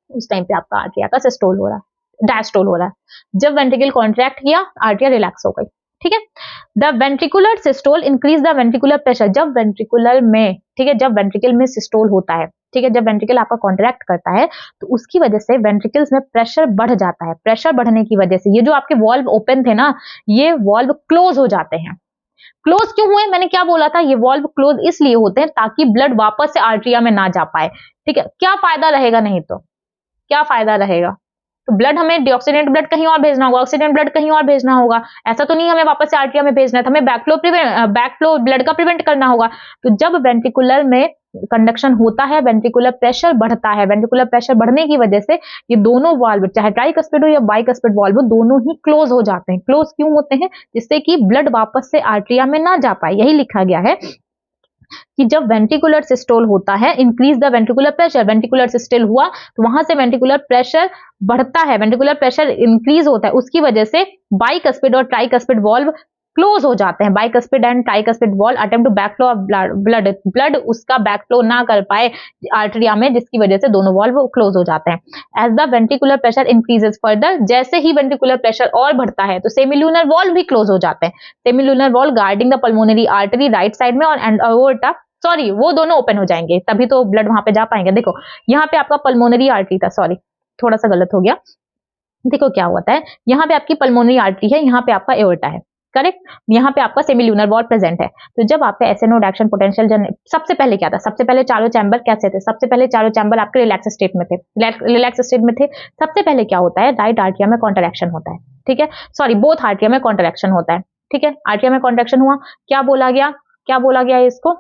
उस टाइम पे आपका आर्टरिया का सिस्टोल हो रहा है, डायस्टोल हो रहा है। जब वेंट्रिकल कॉन्ट्रैक्ट किया आर्टरिया रिलैक्स हो गई, ठीक है। The ventricular systole increase the ventricular pressure. जब वेंट्रिकुलर में, ठीक है, जब वेंट्रिकल में सिस्टोल होता है, ठीक है, जब वेंट्रिकल आपका कॉन्ट्रैक्ट करता है तो उसकी वजह से वेंट्रिकल्स में प्रेशर बढ़ जाता है। प्रेशर बढ़ने की वजह से ये जो आपके वॉल्व ओपन थे ना, ये वॉल्व क्लोज हो जाते हैं। क्लोज क्यों हुए, मैंने क्या बोला था, ये वॉल्व क्लोज इसलिए होते हैं ताकि ब्लड वापस से आर्टरिया में ना जा पाए, ठीक है। क्या फायदा रहेगा, नहीं तो क्या फायदा रहेगा, तो ब्लड हमें डीऑक्सीडेंट ब्लड कहीं और भेजना होगा, ऑक्सीडेंट ब्लड कहीं और भेजना होगा, ऐसा तो नहीं हमें वापस से आर्टरिया में भेजना है, हमें बैकफ्लो ब्लड का प्रिवेंट करना होगा। तो जब वेंट्रिकुलर में कंडक्शन होता है, वेंट्रिकुलर प्रेशर बढ़ता है, वेंट्रिकुलर प्रेशर बढ़ने की वजह से ये दोनों वाल्व, चाहे ट्राइकस्पिड हो या बाइकस्पिड वाल्व, दोनों ही क्लोज हो जाते हैं। क्लोज क्यों होते हैं, जिससे कि ब्लड वापस से आर्टरिया में ना जा पाए, यही लिखा गया है। कि जब वेंट्रिकुलर सिस्टोल होता है, increase the ventricular pressure, ventricular systole हुआ तो वहां से वेंट्रिकुलर प्रेशर बढ़ता है, वेंट्रिकुलर प्रेशर इंक्रीज होता है, उसकी वजह से बाइकस्पिड और ट्राइकस्पिड वॉल्व क्लोज हो जाते हैं। Bicuspid and tricuspid valve attempt to backflow of blood उसका बैकफ्लो ना कर पाए आर्टरिया में, जिसकी वजह से दोनों वॉल्व क्लोज हो जाते हैं। As the ventricular pressure increases further, जैसे ही वेंट्रिकुलर प्रेशर और बढ़ता है तो सेमिल्यूनर वॉल्व भी क्लोज हो जाते हैं। Semilunar valve guarding the pulmonary artery right side में और एओर्टा, सॉरी वो दोनों ओपन हो जाएंगे, तभी तो ब्लड वहां पे जा पाएंगे। देखो यहाँ पे आपका पल्मोनरी आर्टरी था, सॉरी थोड़ा सा गलत हो गया। देखो क्या होता है, यहाँ पे आपकी पल्मोनरी आर्टरी है, यहाँ पे आपका एओर्टा है, करेक्ट। यहाँ पे आपका सेमिल्यूनर वॉल प्रेजेंट है। तो जब आपका एसे नोड एक्शन पोटेंशियल सबसे पहले क्या था, सबसे पहले चारों चैम्बर कैसे थे, सबसे पहले चारों चैम्बर आपके रिलैक्स स्टेट में थे, रिलैक्स स्टेट में थे। सबसे पहले क्या होता है, राइट आर्टरिया में कॉन्ट्रैक्शन होता है, ठीक है, सॉरी बोथ आर्टरिया में कॉन्ट्रैक्शन होता है, ठीक है। आर्टरिया में कॉन्ट्रैक्शन हुआ, क्या बोला गया इसको,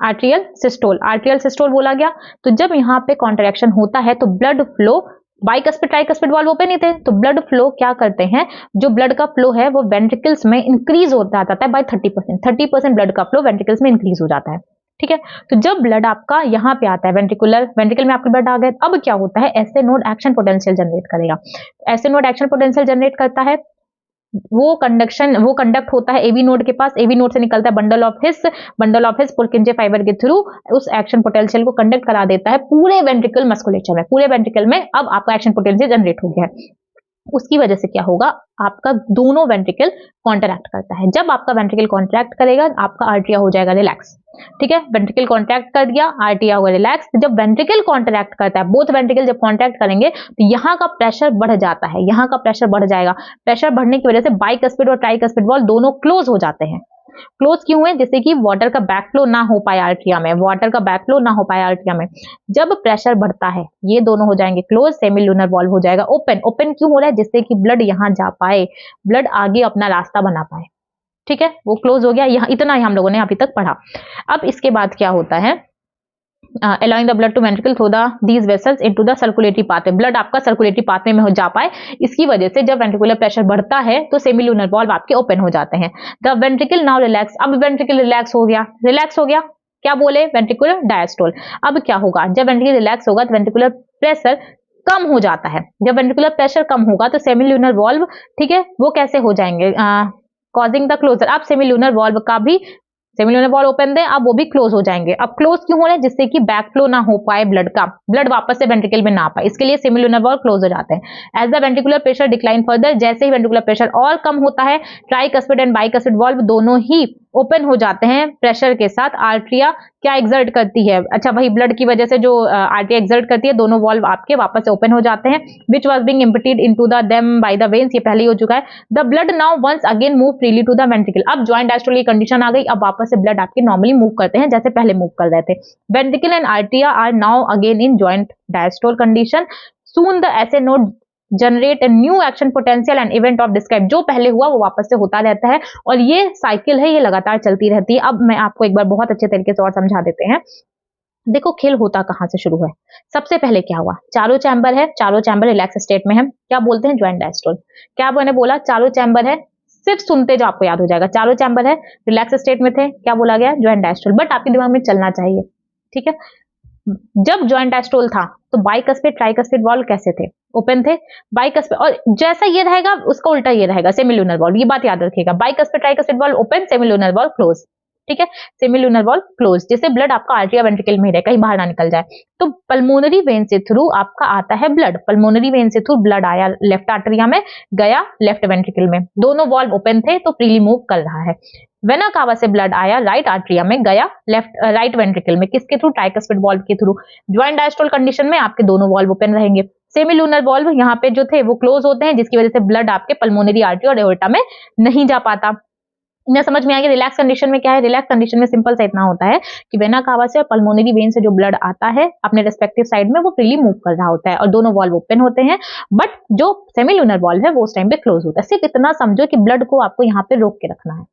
आर्टरियल सिस्टोल, आर्टरियल सिस्टोल बोला गया। तो जब यहाँ पे कॉन्ट्रैक्शन होता है तो blood flow, bicuspid tricuspid valve open ही थे, तो ब्लड फ्लो क्या करते हैं, जो ब्लड का फ्लो है वो वेंट्रिकल्स में इंक्रीज होता जाता है बाय 30% ब्लड का फ्लो वेंट्रिकल्स में इंक्रीज हो जाता है, ठीक है। तो जब ब्लड आपका यहाँ पे आता है वेंट्रिकल में आपके ब्लड आ गए, अब क्या होता है, एसे नोड एक्शन पोटेंशियल जनरेट करेगा। एसे नोड एक्शन पोटेंशियल जनरेट करता है, वो कंडक्ट होता है एवी नोड के पास, एवी नोड से निकलता है बंडल ऑफ हिस पुरकिंजे फाइबर के थ्रू उस एक्शन पोटेंशियल को कंडक्ट करा देता है पूरे वेंट्रिकल मस्कुलेचर में, पूरे वेंट्रिकल में अब आपका एक्शन पोटेंशियल जनरेट हो गया है। उसकी वजह से क्या होगा, आपका दोनों वेंट्रिकल कॉन्ट्रैक्ट करता है। जब आपका वेंट्रिकल कॉन्ट्रैक्ट करेगा आपका आर्टरिया हो जाएगा रिलैक्स, ठीक है। वेंट्रिकल कॉन्ट्रैक्ट कर दिया, आर्टरिया होगा रिलैक्स। जब वेंट्रिकल कॉन्ट्रैक्ट करता है, बोथ वेंट्रिकल जब कॉन्ट्रैक्ट करेंगे तो यहाँ का प्रेशर बढ़ जाता है, यहाँ का प्रेशर बढ़ जाएगा। प्रेशर बढ़ने की वजह से बाइकस्पिड और ट्राइकस्पिड वॉल्व दोनों क्लोज हो जाते हैं। क्लोज क्यों हुए, जिससे कि वाटर का बैकफ्लो ना हो पाए आर्टरिया में, वाटर का बैकफ्लो ना हो पाए आर्टरिया में। जब प्रेशर बढ़ता है ये दोनों हो जाएंगे क्लोज, सेमिल्यूनर वॉल्व हो जाएगा ओपन। ओपन क्यों हो रहा है, जिससे कि ब्लड यहाँ जा पाए, ब्लड आगे अपना रास्ता बना पाए, ठीक है। वो क्लोज हो गया, यहाँ इतना ही हम लोगों ने अभी तक पढ़ा। अब इसके बाद क्या होता है, allowing the blood to ventricle through these vessels into the circulatory pathway, blood आपका सर्कुलेटरी पाथवे में हो जा पाए। इसकी वजह से जब वेंट्रिकुलर प्रेशर बढ़ता है तो सेमिल्यूनर वॉल्व आपके ओपन हो जाते हैं। द वेंट्रिकल नाउ रिलैक्स, अब वेंट्रिकल रिलैक्स हो गया, क्या बोले, वेंट्रिकुलर डायस्टोल। अब क्या होगा, जब वेंट्रिकल रिलैक्स होगा तो वेंट्रिकुलर प्रेशर कम हो जाता है। जब वेंट्रिकुलर प्रेशर कम होगा तो सेमिल्यूनर वॉल्व, ठीक है, वो कैसे हो जाएंगे, कॉजिंग द क्लोजर। अब सेमिल्यूनर वॉल्व का भी, सेमिल्यूनर वॉल्व ओपन दे, अब वो भी क्लोज हो जाएंगे। अब क्लोज क्यों हो रहे हैं, जिससे कि बैकफ्लो ना हो पाए ब्लड का, ब्लड वापस से वेंट्रिकल में ना पाए, इसके लिए सेमिल्यूनर वॉल्व क्लोज हो जाते हैं। As the ventricular pressure decline further, जैसे ही वेंट्रिकुलर प्रेशर और कम होता है ट्राइकस्पिड एंड बाइकस्पिड वॉल्व दोनों ही ओपन हो जाते हैं प्रेशर के साथ। आर्टरिया क्या एग्जर्ट करती है, अच्छा भाई ब्लड की वजह से जो आर्टरिया एग्जर्ट करती है, दोनों वॉल्व आपके वापस से ओपन हो जाते हैं। Which was being emptied into the them by the veins, ये पहले ही हो चुका है। The blood now once again move freely to the ventricle, अब जॉइंट डायस्टोल की कंडीशन आ गई, अब वापस से ब्लड आपके नॉर्मली मूव करते हैं जैसे पहले मूव कर रहे थे। Ventricle and atria are now again in joint diastole condition. Soon the SA node generate a new action potential and event of describe, जो पहले हुआ वो वापस से होता रहता है और ये साइकिल है, ये लगातार चलती रहती है। अब मैं आपको एक बार बहुत अच्छे तरीके से और समझा देते हैं। देखो खेल होता कहां से शुरू है, सबसे पहले क्या हुआ, चारों चैम्बर है, चारों चैम्बर रिलैक्स स्टेट में है, क्या बोलते हैं, ज्वाइंट डायस्टोल। क्या मैंने बोला, चारों चैम्बर है, सिर्फ सुनते जो आपको याद हो जाएगा, चारों चैम्बर है, रिलैक्स स्टेट में थे, क्या बोला गया, ज्वाइंट डायस्टोल। बट आपके दिमाग में चलना चाहिए, ठीक है, जब ज्वाइंट डायस्टोल था तो बाइकस्पिड ट्राइकस्पिड वॉल्व कैसे थे, ओपन थे। बाइकस्पिड, और जैसा ये रहेगा उसका उल्टा ये रहेगा, सेमिल्यूनर वॉल्व, ये बात याद रखिएगा, bicuspid tricuspid valve open, semilunar valve close, ठीक है, सेमिल्यूनर वॉल्व क्लोज, जिससे ब्लड आपका आर्टरिया वेंट्रिकल में ही रहे, कहीं बाहर ना निकल जाए। तो पल्मोनरी वेन से थ्रू आपका आता है ब्लड, पल्मोनरी वेन से थ्रू ब्लड आया लेफ्ट आर्टरिया में, गया लेफ्ट वेंट्रिकल में, दोनों वॉल्व ओपन थे तो फ्रीली मूव कर रहा है। वेना कावा से ब्लड आया राइट आर्टरिया में, गया राइट वेंट्रिकल में, किसके थ्रू, ट्राइकस्पिड वॉल्व के थ्रू। ज्वाइंट डायस्टोल कंडीशन में आपके दोनों वॉल्व ओपन रहेंगे। सेमिल्यूनर वॉल्व यहाँ पे जो थे वो क्लोज होते हैं, जिसकी वजह से ब्लड आपके पल्मोनरी आर्टरी और एओर्टा में नहीं जा पाता। इन्हें समझ में आ गया। रिलैक्स कंडीशन में क्या है, रिलैक्स कंडीशन में सिंपल सा इतना होता है कि वेना कावा से और पल्मोनरी वेन से जो ब्लड आता है अपने रेस्पेक्टिव साइड में, वो फ्रीली मूव कर रहा होता है और दोनों वॉल्व ओपन होते हैं। बट जो सेमिल्यूनर वॉल्व है वो उस टाइम पे क्लोज होता है। सिर्फ इतना समझो कि ब्लड को आपको यहाँ पे रोक के रखना है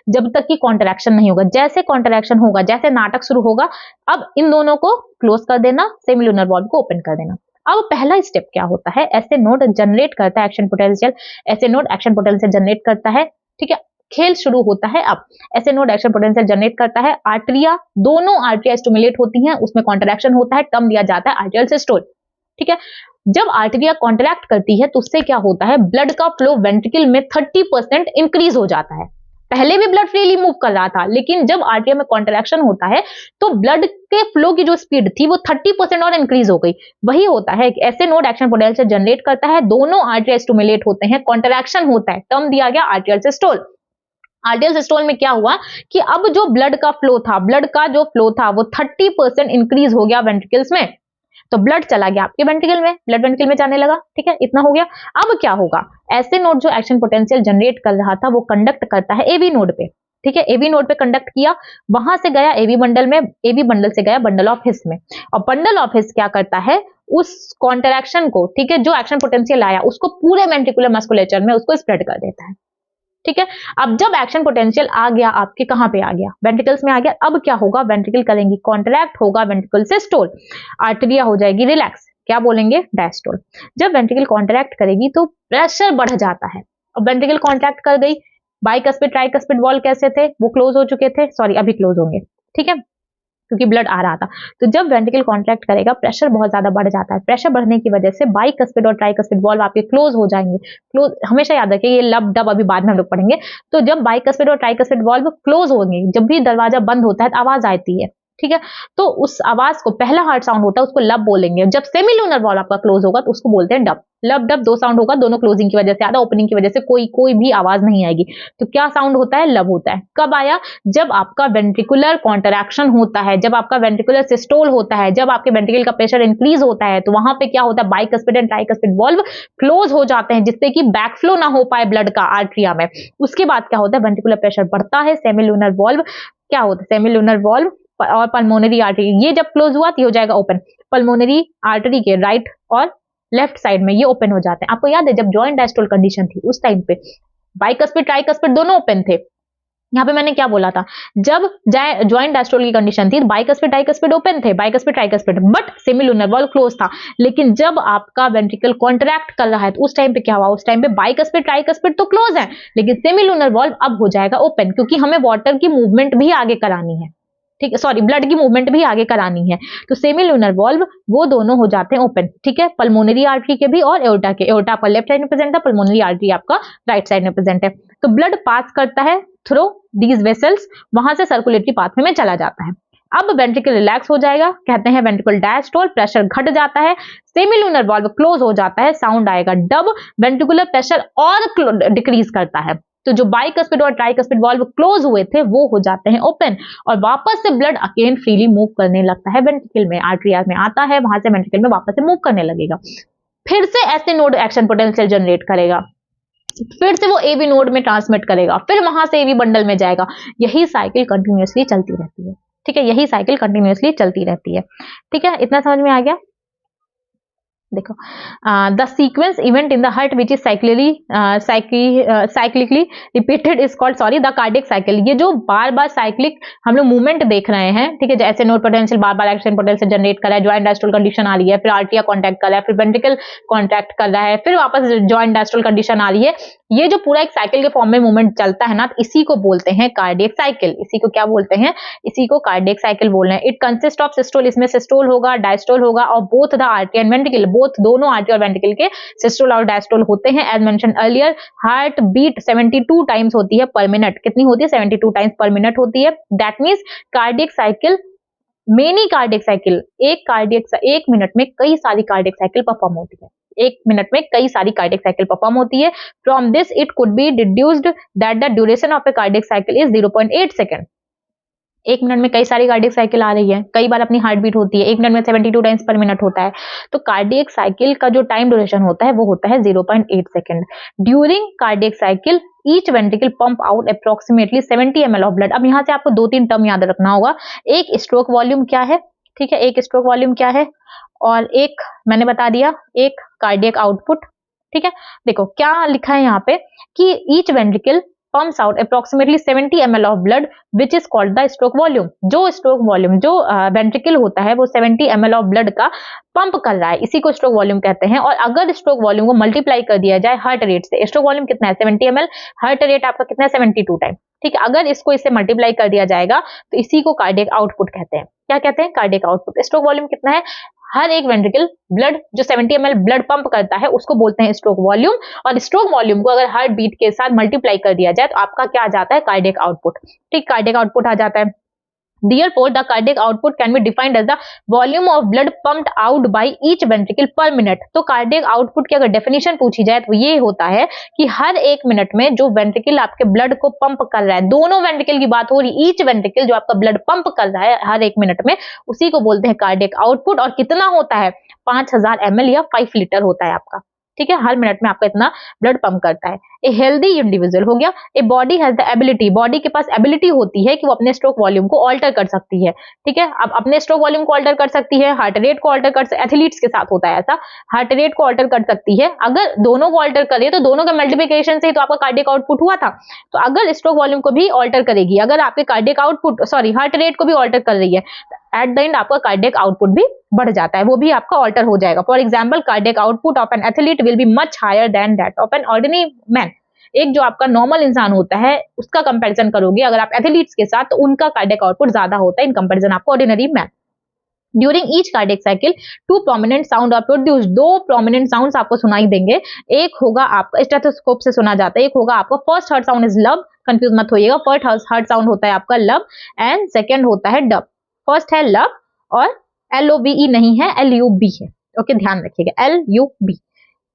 जब तक कि कॉन्ट्रैक्शन नहीं होगा। जैसे कॉन्ट्रैक्शन होगा, जैसे नाटक शुरू होगा, अब इन दोनों को क्लोज कर देना, सेमिल्यूनर वॉल्व को ओपन कर देना। अब पहला स्टेप क्या होता है, ऐसे नोड जनरेट करता है एक्शन पोटेंशियल, ऐसे नोड एक्शन पोटेंशियल जनरेट करता है, ठीक है। खेल शुरू होता है अब। ऐसे नोड एक्शन पोटेंशियल जनरेट करता है, आर्टरिया, दोनों आर्टरिया स्टिमुलेट होती हैं, उसमें कॉन्ट्रैक्शन होता है, टर्म दिया जाता है आर्टेरियल सिस्टोल। ठीक है, जब आर्टरिया कॉन्ट्रैक्ट करती है तो उससे क्या होता है, ब्लड का फ्लो वेंट्रिकल में 30% इंक्रीज हो जाता है। पहले भी ब्लड फ्रीली मूव कर रहा था, लेकिन जब आर्टरिया में कॉन्ट्रैक्शन होता है तो ब्लड के फ्लो की जो स्पीड थी वो 30% और इंक्रीज हो गई। वही होता है कि ऐसे नोड एक्शन पोटेंशियल जनरेट करता है, दोनों आर्टरिया स्टिमुलेट होते हैं, कॉन्ट्रैक्शन होता है, टर्म दिया गया आर्टेरियल सिस्टोल। आर्टेरियल सिस्टोल में क्या हुआ कि अब जो ब्लड का फ्लो था, ब्लड का जो फ्लो था वो 30% इंक्रीज हो गया वेंट्रिकल्स में, तो ब्लड चला गया आपके वेंट्रिकल में, ब्लड वेंट्रिकल में जाने लगा। ठीक है, इतना हो गया। अब क्या होगा, ऐसे नोड जो एक्शन पोटेंशियल जनरेट कर रहा था वो कंडक्ट करता है एबी नोड पे। ठीक है, एबी नोड पे कंडक्ट किया, वहां से गया एबी बंडल में, एबी बंडल से गया बंडल ऑफ हिस में, और बंडल ऑफ हिस क्या करता है, उस कॉन्ट्रैक्शन को, ठीक है, जो एक्शन पोटेंशियल आया उसको पूरे वेंट्रिकुलर मस्कुलेचर में उसको स्प्रेड कर देता है। ठीक है, अब जब एक्शन पोटेंशियल आ गया आपके, कहां पे आ गया, वेंट्रिकल्स में आ गया, अब क्या होगा, वेंट्रिकल करेंगी कॉन्ट्रैक्ट, होगा वेंट्रिकल सिस्टोल, आर्टरिया हो जाएगी रिलैक्स, क्या बोलेंगे, डायस्टोल। जब वेंट्रिकल कॉन्ट्रैक्ट करेगी तो प्रेशर बढ़ जाता है। अब वेंट्रिकल कॉन्ट्रैक्ट कर गई, बाइकस्पिड ट्राइकस्पिड वॉल कैसे थे, वो क्लोज हो चुके थे, सॉरी अभी क्लोज होंगे। ठीक है, क्योंकि ब्लड आ रहा था। तो जब वेंट्रिकल कॉन्ट्रैक्ट करेगा प्रेशर बहुत ज्यादा बढ़ जाता है, प्रेशर बढ़ने की वजह से बाइकस्पिड और ट्राइकस्पिड वॉल्व आपके क्लोज हो जाएंगे। क्लोज हमेशा याद रखिए, ये लब डब अभी बाद में हम लोग पढ़ेंगे। तो जब बाइकस्पिड और ट्राइकस्पिड वॉल्व क्लोज होंगे, जब भी दरवाजा बंद होता है तो आवाज आती है। ठीक है, तो उस आवाज को, पहला हार्ड साउंड होता है उसको लब बोलेंगे। जब सेमीलूनर वॉल्व आपका क्लोज होगा तो उसको बोलते हैं डब। लब डब दो साउंड होगा, दोनों क्लोजिंग की वजह से, आधा ओपनिंग की वजह से कोई भी आवाज नहीं आएगी। तो क्या साउंड होता है, लब होता है। कब आया, जब आपका वेंट्रिकुलर कॉन्ट्रैक्शन होता है, जब आपका वेंट्रिकुलर सिस्टोल होता है, जब आपके वेंट्रिकल का प्रेशर इंक्रीज होता है, तो वहां पे क्या होता है, bicuspid and tricuspid valve close हो जाते हैं, जिससे कि बैकफ्लो ना हो पाए ब्लड का आर्टरिया में। उसके बाद क्या होता है, वेंट्रिकुलर प्रेशर बढ़ता है, सेमीलूनर वॉल्व क्या होता है, सेमीलूनर वॉल्व और पल्मोनरी आर्टरी, ये जब क्लोज हुआ तो हो जाएगा ओपन। पल्मोनरी आर्टरी के राइट और लेफ्ट साइड में ये ओपन हो जाते हैं। आपको याद है जब जॉइंट डायस्टोल कंडीशन थी उस टाइम पे बाइकस्पिड ट्राइकस्पिड दोनों ओपन थे। यहाँ पे मैंने क्या बोला था, जब जॉइंट डायस्टोल की कंडीशन थी बाइकस्पिड ट्राइकस्पिड ओपन थे, bicuspid tricuspid, but semilunar valve close था। लेकिन जब आपका वेंट्रिकल कॉन्ट्रैक्ट कर रहा है तो उस टाइम पे क्या हुआ, उस टाइम पे बाइकस्पिड ट्राइकस्पिड तो क्लोज है, लेकिन सेमीलूनर वॉल्व अब हो जाएगा ओपन, क्योंकि हमें वाटर की मूवमेंट भी आगे करानी है। ठीक है, सॉरी ब्लड की मूवमेंट भी आगे करानी है, तो सेमीलूनर वॉल्व वो दोनों हो जाते हैं ओपन। ठीक है, पल्मोनरी आर्टरी के भी और एओर्टा के, एओर्टा आपका लेफ्ट साइड में प्रेजेंट है, पल्मोनरी आर्टरी आपका राइट साइड में प्रेजेंट है। तो ब्लड पास करता है थ्रू दीज वेसल्स, वहां से सर्कुलेटरी पाथवे में चला जाता है। अब वेंट्रिकल रिलैक्स हो जाएगा, कहते हैं वेंट्रिकल डायस्टोल, प्रेशर घट जाता है, सेमीलूनर वॉल्व क्लोज हो जाता है, साउंड आएगा डब, वेंट्रिकुलर प्रेशर और डिक्रीज करता है। तो जो बाइकस्पिड और ट्राइकस्पिड वॉल्व क्लोज हुए थे वो हो जाते हैं ओपन, और वापस से ब्लड अगेन फ्रीली मूव करने लगता है वेंट्रिकल में, आर्टरिया में आता है, वहां से वेंट्रिकल में वापस से मूव करने लगेगा। फिर से ऐसे नोड एक्शन पोटेंशियल जनरेट करेगा, फिर से वो एबी नोड में ट्रांसमिट करेगा, फिर वहां से एबी बंडल में जाएगा। यही साइकिल कंटिन्यूअसली चलती रहती है। ठीक है, यही साइकिल कंटिन्यूअसली चलती रहती है। ठीक है, इतना समझ में आ गया। देखो, the sequence event in the heart which is cyclically repeated is called, sorry, the cardiac cycle. ये जो बार बार साइक्लिक हम लोग मूवमेंट देख रहे हैं, ठीक है, जैसे नोड पोटेंशियल बार बार एक्शन पोटेंशियल जनरेट कर रहा है, जॉइंट डायस्टोल कंडीशन आ रही है, फिर आर्टरिया कॉन्टैक्ट कर रहा है, फिर वेंट्रिकल कॉन्टैक्ट कर रहा है, फिर वापस जॉइंट डायस्टोल कंडीशन आ रही है, ये जो पूरा एक साइकिल के फॉर्म में मूवमेंट चलता है ना, इसी को बोलते हैं कार्डियक साइकिल। इसी को क्या बोलते हैं, इसी को कार्डियक साइकिल बोल रहे हैं। इट कंसिस्ट ऑफ सिस्टोल, इसमें सिस्टोल होगा, डायस्टोल होगा, और both the artery and ventricle, both दोनों आर्टरी और वेंट्रिकल के सिस्टोल और डायस्टोल होते हैं। As mention earlier, heart beat 72 times होती है पर मिनट। कितनी होती है, 72 टाइम्स पर मिनट होती है। That means cardiac cycle, many cardiac cycle, एक मिनट में कई सारी कार्डियक साइकिल परफॉर्म होती है, एक मिनट में कई सारी कार्डियक साइकिल परफॉर्म होती है। From this it could be deduced that the duration of A cardiac cycle is 0.8 second. एक मिनट में कई सारी कार्डियक साइकिल आ रही है, कई बार अपनी हार्ट बीट होती है, एक मिनट में 72 टाइम्स पर मिनट होता है, तो कार्डियक साइकिल का जो टाइम ड्यूरेशन होता है वो होता है 0.8 second. During cardiac cycle each ventricle pump out approximately 70 ml of blood. अब यहाँ से आपको 2-3 टर्म याद रखना होगा। एक स्ट्रोक वॉल्यूम क्या है, ठीक है, एक स्ट्रोक वॉल्यूम क्या है, और एक मैंने बता दिया, एक कार्डियक आउटपुट। ठीक है, देखो क्या लिखा है यहाँ पे कि each ventricle pumps out approximately 70 ml of blood which is called the stroke volume। जो stroke volume जो वेंट्रिकल होता है वो 70 ml of blood का पंप कर रहा है, इसी को स्ट्रोक वॉल्यूम कहते हैं। और अगर स्ट्रोक वॉल्यूम को मल्टीप्लाई कर दिया जाए हार्ट रेट से, स्ट्रोक वॉल्यूम कितना है 70 ml, हार्ट रेट आपका कितना है 72 टाइम, ठीक है। अगर इसको इससे मल्टीप्लाई कर दिया जाएगा तो इसी को कार्डियक आउटपुट कहते हैं। क्या कहते हैं? Cardiac output. स्ट्रोक वॉल्यूम कितना है? हर एक वेंट्रिकल ब्लड जो 70 ml ब्लड पंप करता है उसको बोलते हैं स्ट्रोक वॉल्यूम। और स्ट्रोक वॉल्यूम को अगर हार्ट बीट के साथ मल्टीप्लाई कर दिया जाए तो आपका क्या आ जाता है? Cardiac output. ठीक, कार्डियक आउटपुट आ जाता है। Therefore, the cardiac output can be defined as the volume of blood pumped out by each ventricle per minute। तो कार्डियक आउटपुट की अगर डेफिनेशन पूछी जाए तो ये होता है कि हर एक मिनट में जो वेंट्रिकल आपके ब्लड को पंप कर रहा है, दोनों वेंट्रिकल की बात हो रही, ईच वेंट्रिकल जो आपका ब्लड पंप कर रहा है हर एक मिनट में, उसी को बोलते हैं कार्डियक आउटपुट। और कितना होता है? 5000 ml या 5 लीटर होता है आपका, ठीक है। हर मिनट में आपका इतना ब्लड पंप करता है। ए हेल्दी इंडिविजुअल हो गया। A body has the ability, body के पास एबिलिटी होती है कि वो अपने स्ट्रोक वॉल्यूम को ऑल्टर कर सकती है, ठीक है। अब अपने स्ट्रोक वॉल्यूम को ऑल्टर कर सकती है, हार्ट रेट को ऑल्टर कर सकती है, एथलीट्स के साथ होता है ऐसा, हार्ट रेट को ऑल्टर कर सकती है। अगर दोनों को ऑल्टर करे तो दोनों का मल्टीप्लिकेशन से ही तो आपका कार्डियक आउटपुट हुआ था। तो अगर स्ट्रोक वॉल्यूम को भी ऑल्टर करेगी, अगर आपके कार्डियक आउटपुट हार्ट रेट को भी ऑल्टर कर रही है, एट द एंड आपका कार्डियक आउटपुट भी बढ़ जाता है, वो भी आपका ऑल्टर हो जाएगा। For example, cardiac output of an athlete will be much higher than that of an ordinary man. एक जो आपका नॉर्मल इंसान होता है उसका कंपैरिजन करोगे अगर आप एथलीट्स के साथ, तो उनका कार्डियक आउटपुट ज्यादा होता है इन कंपैरिजन आपको ordinary man. During each cardiac cycle 2 prominent sound are produce, 2 prominent sounds आपको सुनाई देंगे। एक होगा आपका स्टेथोस्कोप से सुना जाता है, एक होगा आपका फर्स्ट हार्ट साउंड इज लब, कंफ्यूज मत होइएगा, फर्स्ट हार्ट साउंड होता है आपका लब एंड सेकेंड होता है डब। फर्स्ट है लब और LOVE नहीं है, LUB है, ओके, ध्यान रखिएगा, LUB।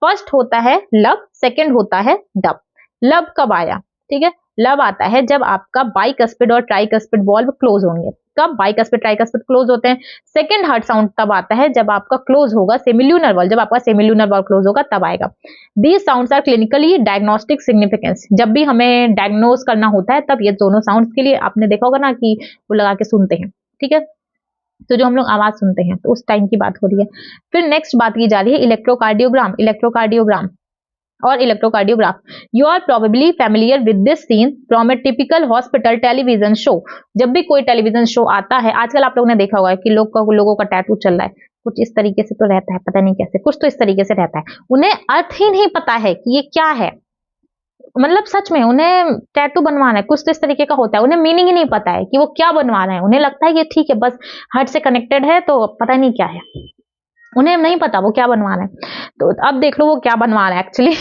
फर्स्ट होता है लब, सेकेंड होता है डब। लब कब आया? ठीक है, लब आता है जब आपका बाइकस्पिड और ट्राइकस्पिड वॉल्व क्लोज होंगे। कब बाइकस्पिड ट्राइकस्पिड क्लोज होते हैं? सेकंड हार्ट साउंड तब आता है जब आपका क्लोज होगा सेमिल्यूनर वॉल्व, जब आपका सेमिल्यूनर वॉल्व क्लोज होगा तब आएगा। These sounds are clinically diagnostic significance, जब भी हमें डायग्नोज करना होता है तब ये दोनों साउंड्स के लिए आपने देखा होगा ना कि वो लगा के सुनते हैं, ठीक है, तो जो हम लोग आवाज सुनते हैं तो उस टाइम की बात हो रही है। फिर नेक्स्ट बात की जा रही है इलेक्ट्रोकार्डियोग्राम, इलेक्ट्रोकार्डियोग्राम और electrocardiograph. You are probably familiar with this scene from a typical hospital television show. जब भी कोई टेलीविजन शो आता है, आजकल आप लोगों ने देखा होगा कि लोगों का टैटू चल रहा है, कुछ इस तरीके से तो रहता है, पता नहीं कैसे, कुछ तो इस तरीके से रहता है, उन्हें अर्थ ही नहीं पता है कि ये क्या है, मतलब सच में उन्हें टैटू बनवाना है, कुछ तो इस तरीके का होता है, उन्हें मीनिंग ही नहीं पता है कि वो क्या बनवा रहे हैं। उन्हें लगता है कि ठीक है, बस हार्ट से कनेक्टेड है तो पता नहीं क्या है, उन्हें नहीं पता वो क्या बनवाना है। तो अब देख लो वो क्या बनवा रहा है एक्चुअली।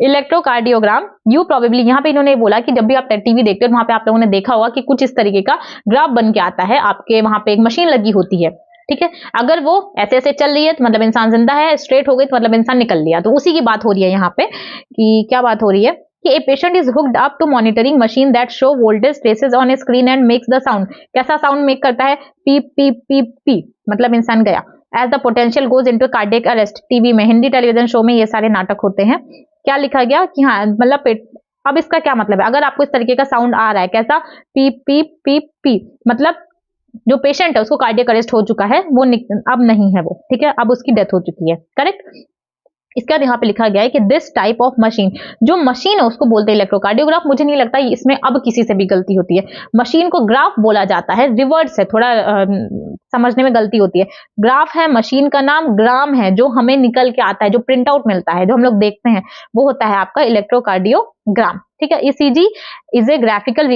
इलेक्ट्रोकार्डियोग्राम, यू प्रोबेबली, यहाँ पे इन्होंने बोला कि जब भी आप टीवी देखते हो वहां पे आप लोगों ने देखा होगा कि कुछ इस तरीके का ग्राफ बन के आता है, आपके वहां पे एक मशीन लगी होती है, ठीक है। अगर वो ऐसे ऐसे चल रही है तो मतलब इंसान जिंदा है, स्ट्रेट हो गई तो मतलब इंसान निकल लिया, तो उसी की बात हो रही है यहाँ पे कि क्या बात हो रही है कि a patient is hooked up to monitoring machine that show voltage traces on a screen and makes the sound. कैसा साउंड मेक करता है? पीप पीप पीप पीप, मतलब इंसान गया। As the potential goes into cardiac arrest. TV में, हिंदी टेलीविजन शो में ये सारे नाटक होते हैं। क्या लिखा गया कि हाँ, मतलब अब इसका क्या मतलब है? अगर आपको इस तरीके का साउंड आ रहा है, कैसा? पीप पीप पीप पीप, मतलब जो पेशेंट है उसको कार्डियक अरेस्ट हो चुका है, वो अब नहीं है वो, ठीक है, अब उसकी डेथ हो चुकी है, करेक्ट। इसके बाद यहाँ पे लिखा गया है कि दिस टाइप ऑफ मशीन, जो मशीन है उसको बोलते हैं इलेक्ट्रोकार्डियोग्राफ। मुझे नहीं लगता इसमें अब किसी से भी गलती होती है। मशीन को ग्राफ बोला जाता है, रिवर्स है, थोड़ा समझने में गलती होती है। ग्राफ है, मशीन का नाम ग्राम है, जो हमें निकल के आता है, जो प्रिंट आउट मिलता है, जो हम लोग देखते हैं, वो होता है आपका इलेक्ट्रोकार्डियोग्राम, ठीक है। ECG is a graphical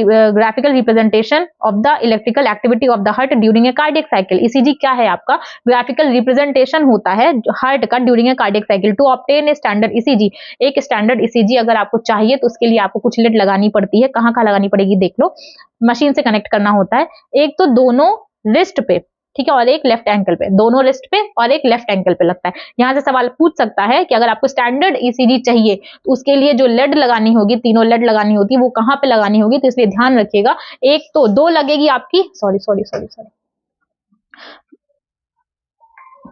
representation of the electrical activity of the heart during a cardiac cycle. ECG क्या है? आपका ग्राफिकल रिप्रेजेंटेशन होता है हार्ट का during a cardiac cycle. To obtain a standard ECG, एक स्टैंडर्ड ईसीजी अगर आपको चाहिए तो उसके लिए आपको कुछ लीड लगानी पड़ती है। कहाँ लगानी पड़ेगी देख लो, मशीन से कनेक्ट करना होता है, एक तो दोनों रिस्ट पे, ठीक है, और एक लेफ्ट एंकल पे, दोनों रिस्ट पे और एक लेफ्ट एंकल पे लगता है। यहां से सवाल पूछ सकता है कि अगर आपको स्टैंडर्ड ईसीजी चाहिए तो उसके लिए जो लेड लगानी होगी, तीनों लेड लगानी होती है, वो कहां पे लगानी होगी, तो इसलिए ध्यान रखिएगा। एक तो दो लगेगी आपकी,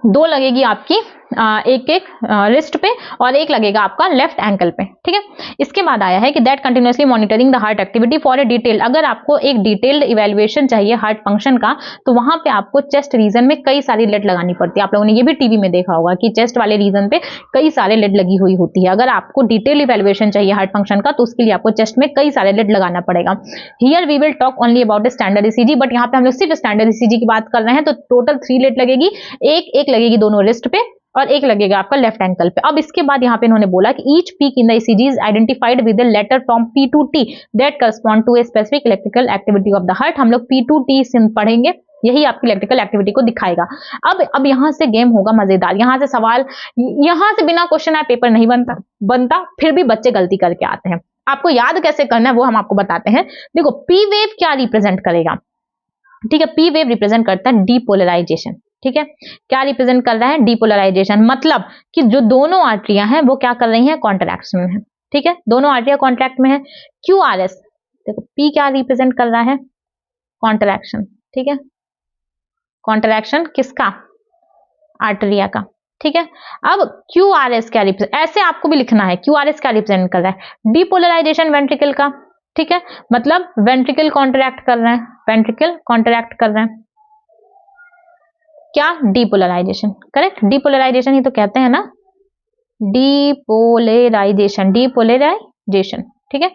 दो लगेगी आपकी एक एक रिस्ट पे और एक लगेगा आपका लेफ्ट एंकल पे, ठीक है। इसके बाद आया है कि that continuously monitoring the heart activity for a detail. अगर आपको एक डिटेल्ड इवैल्यूएशन चाहिए हार्ट फंक्शन का, तो वहां पे आपको चेस्ट रीजन में कई सारी लेड लगानी पड़ती है। आप लोगों ने ये भी टीवी में देखा होगा कि चेस्ट वाले रीजन पे कई सारे लेड लगी हुई होती है। अगर आपको डिटेल इवैल्यूएशन चाहिए हार्ट फंक्शन का, तो उसके लिए आपको चेस्ट में कई सारे लेड लगाना पड़ेगा। Here we will talk only about standard ECG, but यहाँ पे हम लोग सिर्फ स्टैंडर्ड ईसीजी की बात कर रहे हैं। तो टोटल 3 लेड लगेगी, एक लगेगी दोनों रिस्ट पे और एक लगेगा आपका लेफ्ट एंकल पे। अब इसके बाद यहाँ पे इन्होंने बोला कि each peak in the ECG is identified with a letter from P to T that correspond to a specific electrical activity of the heart। हम लोग P to T से पढ़ेंगे, यही आपकी इलेक्ट्रिकल एक्टिविटी को दिखाएगा। अब यहां से गेम होगा मजेदार। यहां से सवाल, यहां से बिना क्वेश्चन आए पेपर नहीं बनता, फिर भी बच्चे गलती करके आते हैं। आपको याद कैसे करना है वो हम आपको बताते हैं। देखो, पी वेव क्या रिप्रेजेंट करेगा, ठीक है। पी वेव रिप्रेजेंट करता है डीपोलराइजेशन, ठीक है। क्या रिप्रेजेंट कर रहा है? डीपोलराइजेशन। मतलब कि जो दोनों आर्टरियां हैं वो क्या कर रही हैं? कॉन्ट्रैक्शन में है, ठीक है। दोनों आर्टरियां कॉन्ट्रैक्ट में है। क्यू आर एस, देखो पी क्या रिप्रेजेंट कर रहा है? कॉन्ट्रैक्शन, ठीक है। कॉन्ट्रैक्शन किसका? आर्टरिया का, ठीक है। अब क्यू आर एस क्या रिप्रेजेंट, ऐसे आपको भी लिखना है, क्यू आर एस क्या रिप्रेजेंट कर रहा है? डीपोलराइजेशन वेंट्रिकल का, ठीक है। मतलब वेंट्रिकल कॉन्ट्रैक्ट कर रहे हैं, वेंट्रिकल कॉन्ट्रैक्ट कर रहे हैं, क्या? Depolarisation, correct. डीपोलराइजेशन ही तो कहते हैं ना, डीपोलराइजेशन, डीपोलराइजेशन, ठीक है।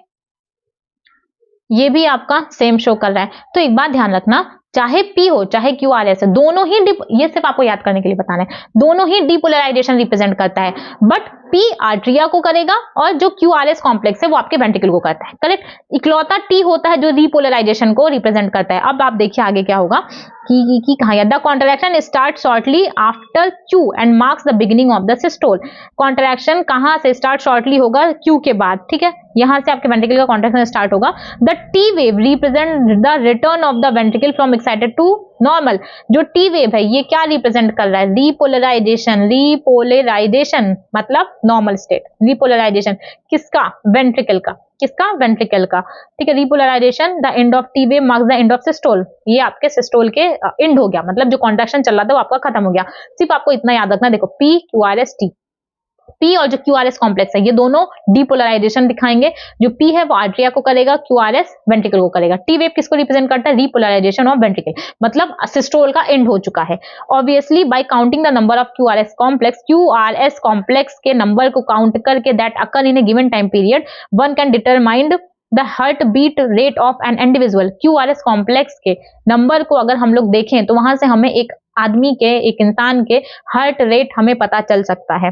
ये भी आपका सेम शो कर रहा है। तो एक बात ध्यान रखना, चाहे P हो चाहे QRS है, दोनों ही ये सिर्फ आपको याद करने के लिए बताना है, दोनों ही डीपोलराइजेशन रिप्रेजेंट करता है। बट P आर्ट्रिया को करेगा और जो QRS कॉम्प्लेक्स है वो आपके वेंट्रिकल को करता है, करेक्ट। इकलौता T होता है जो डीपोलराइजेशन को रिप्रेजेंट करता है। अब आप देखिए आगे क्या होगा कि कहा गया, the contraction start shortly after Q and marks the beginning of the systole. Contraction कहां से स्टार्ट शॉर्टली होगा? Q के बाद, ठीक है। यहां से आपके वेंट्रिकल का कॉन्ट्रैक्शन स्टार्ट होगा। The T wave represent the return of the ventricle from excited to normal. जो T वेव है ये क्या रिप्रेजेंट कर रहा है? रिपोलराइजेशन, रिपोलराइजेशन मतलब नॉर्मल स्टेट। रिपोलराइजेशन किसका? वेंट्रिकल का, किसका? वेंट्रिकल का, ठीक है। Repolarisation the end of T wave marks the end of systole. ये आपके सिस्टोल के एंड हो गया, मतलब जो कॉन्ट्रैक्शन चल रहा था वो आपका खत्म हो गया। सिर्फ आपको इतना याद रखना, देखो P QRS T, P और जो QRS कॉम्प्लेक्स है ये दोनों डीपोलराइजेशन दिखाएंगे। जो P है वो आर्ट्रिया को करेगा, QRS वेंट्रिकल को करेगा। T वेव किसको रिप्रेजेंट करता है? रिपोलराइजेशन ऑफ वेंट्रिकल, मतलब सिस्टोल का एंड हो चुका है। Obviously by counting the number of QRS complex के नंबर को काउंट करके that occur in a given time period one can determine the heart beat rate of an individual. QRS complex के नंबर को अगर हम लोग देखें तो वहां से हमें एक आदमी के, एक इंसान के हार्ट रेट हमें पता चल सकता है।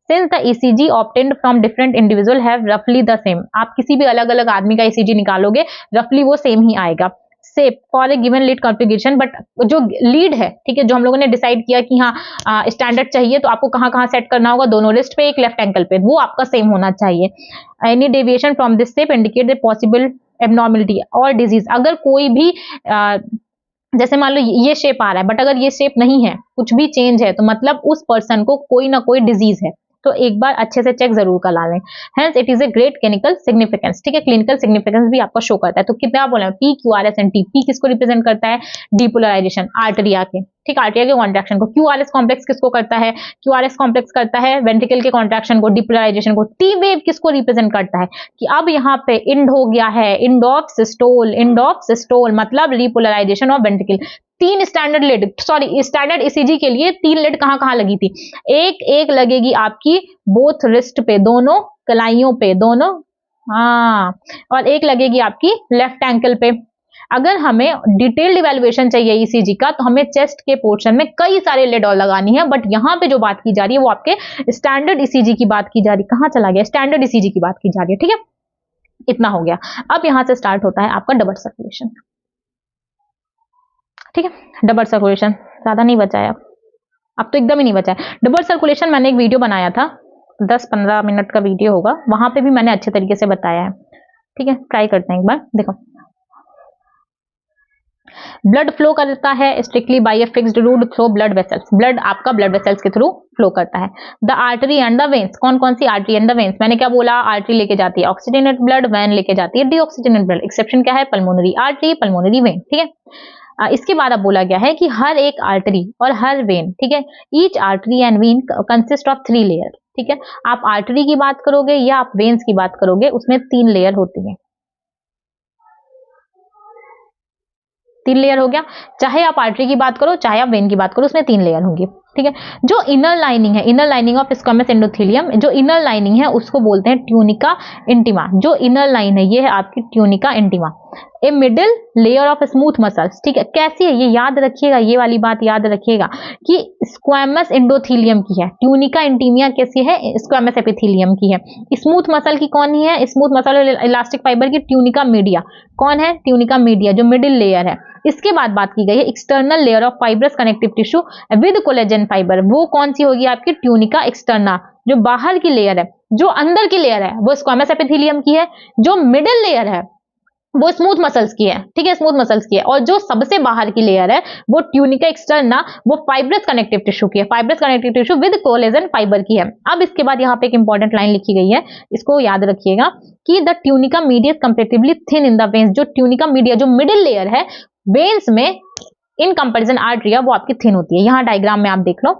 Since the ECG obtained from different individual have roughly the same, आप किसी भी अलग अलग आदमी का ECG निकालोगे रफली वो सेम ही आएगा। Safe for a given lead configuration, but जो लीड है, ठीक है, जो हम लोगों ने डिसाइड किया कि हाँ स्टैंडर्ड चाहिए तो आपको कहाँ कहाँ सेट करना होगा? दोनों रिस्ट पे, एक लेफ्ट एंकल पे, वो आपका सेम होना चाहिए। Any deviation from this shape indicate the possible abnormality और डिजीज। अगर कोई भी जैसे मान लो ये शेप आ रहा है बट अगर ये शेप नहीं है, कुछ भी चेंज है, तो मतलब उस पर्सन को कोई ना कोई डिजीज है। तो एक बार अच्छे से चेक जरूर करा लें। Hence it is a great clinical significance, ठीक है। क्लिनिकल सिग्निफिकेंस भी आपका शो करता है। तो कितना बोला? P QRS and T। P किसको रिप्रेजेंट करता है? डीपोलराइजेशन, आर्टरिया के, ठीक, आर्टरिया के कॉन्ट्रैक्शन को। QRS कॉम्प्लेक्स किसको करता है? QRS कॉम्प्लेक्स करता है वेंट्रिकल के कॉन्ट्रैक्शन को, डीपोलराइजेशन को। T वेव किसको रिप्रेजेंट करता है? कि अब यहाँ पे इंड हो गया है, इंड ऑफ सिस्टोल मतलब repolarisation of ventricle. 3 standard lead, sorry standard ECG के लिए 3 लेड कहां कहां लगी थी? एक लगेगी आपकी बोथ रिस्ट पे, दोनों कलाइयों पे, दोनों, हाँ, और एक लगेगी आपकी लेफ्ट एंकल पे। अगर हमें डिटेल्ड इवैल्यूएशन चाहिए ECG का तो हमें चेस्ट के पोर्शन में कई सारे लेड और लगानी है, बट यहां पे जो बात की जा रही है वो आपके स्टैंडर्ड ECG की बात की जा रही है। कहां चला गया? स्टैंडर्ड ECG की बात की जा रही है, ठीक है। इतना हो गया। अब यहां से स्टार्ट होता है आपका डबल सर्कुलेशन, ठीक है। डबल सर्कुलेशन ज्यादा नहीं बचा है, अब तो एकदम ही नहीं बचा है। डबल सर्कुलेशन मैंने एक वीडियो बनाया था, 10-15 मिनट का वीडियो होगा, वहां पे भी मैंने अच्छे तरीके से बताया है, ठीक है। ट्राई करते हैं एक बार, देखो। ब्लड फ्लो करता है strictly by a fixed route through blood vessels. Blood आपका ब्लड वेसल्स के थ्रू फ्लो करता है। The artery and the veins, कौन कौन सी आर्टरी एंड द वेन्स? मैंने क्या बोला? आर्टरी लेके जाती है ऑक्सीजनेटेड ब्लड, वेन लेके जाती है डीऑक्सीजनेटेड ब्लड। एक्सेप्शन क्या है? पल्मोनरी आर्टरी, पल्मोनरी वेन, ठीक है। इसके बाद अब बोला गया है कि हर एक आर्टरी और हर वेन, ठीक है, each artery and when consist of 3 layer, ठीक है। आप आर्टरी की बात करोगे या आप वेन्स की बात करोगे, उसमें 3 लेयर होती है। 3 लेयर हो गया, चाहे आप आर्टरी की बात करो चाहे आप वेन की बात करो, उसमें 3 लेयर होंगी, ठीक है। जो इनर लाइनिंग है, inner lining of squamous endothelium, जो इनर लाइनिंग है उसको बोलते हैं ट्यूनिका इंटीमा। जो इनर लाइन है ये है आपकी tunica intima. A middle layer of smooth muscles, ठीक है। कैसी है ये याद रखिएगा, ये वाली बात याद रखिएगा कि स्क्वैमस एंडोथेलियम की है, ट्यूनिका इंटीमिया कैसी है, स्क्वैमस एपिथेलियम की है। स्मूथ मसल की कौन ही है, स्मूथ मसल और इलास्टिक फाइबर की ट्यूनिका मीडिया। कौन है, ट्यूनिका मीडिया, जो मिडिल लेयर है। इसके बाद बात की गई है external layer of fibrous connective tissue with collagen fibre, वो कौन सी होगी आपकी ट्यूनिका एक्सटर्ना, जो बाहर की लेयर है। जो अंदर की लेयर है वो स्क्वैमस एपिथेलियम की है, जो मिडिल लेयर है वो स्मूथ मसल्स की है, ठीक है, स्मूथ मसल्स की है, और जो सबसे बाहर की लेयर है वो ट्यूनिका एक्सटर्ना, वो फाइब्रस कनेक्टिव टिश्यू की है, fibrous connective tissue with collagen fibre की है। अब इसके बाद यहाँ पे एक इंपॉर्टेंट लाइन लिखी गई है, इसको याद रखिएगा कि the tunica media comparatively thin in the veins, जो ट्यूनिका मीडिया जो मिडिल लेयर है वेन्स में इन कंपैरिजन आर्टरिया वो आपकी थिन होती है। यहाँ डायग्राम में आप देख लो,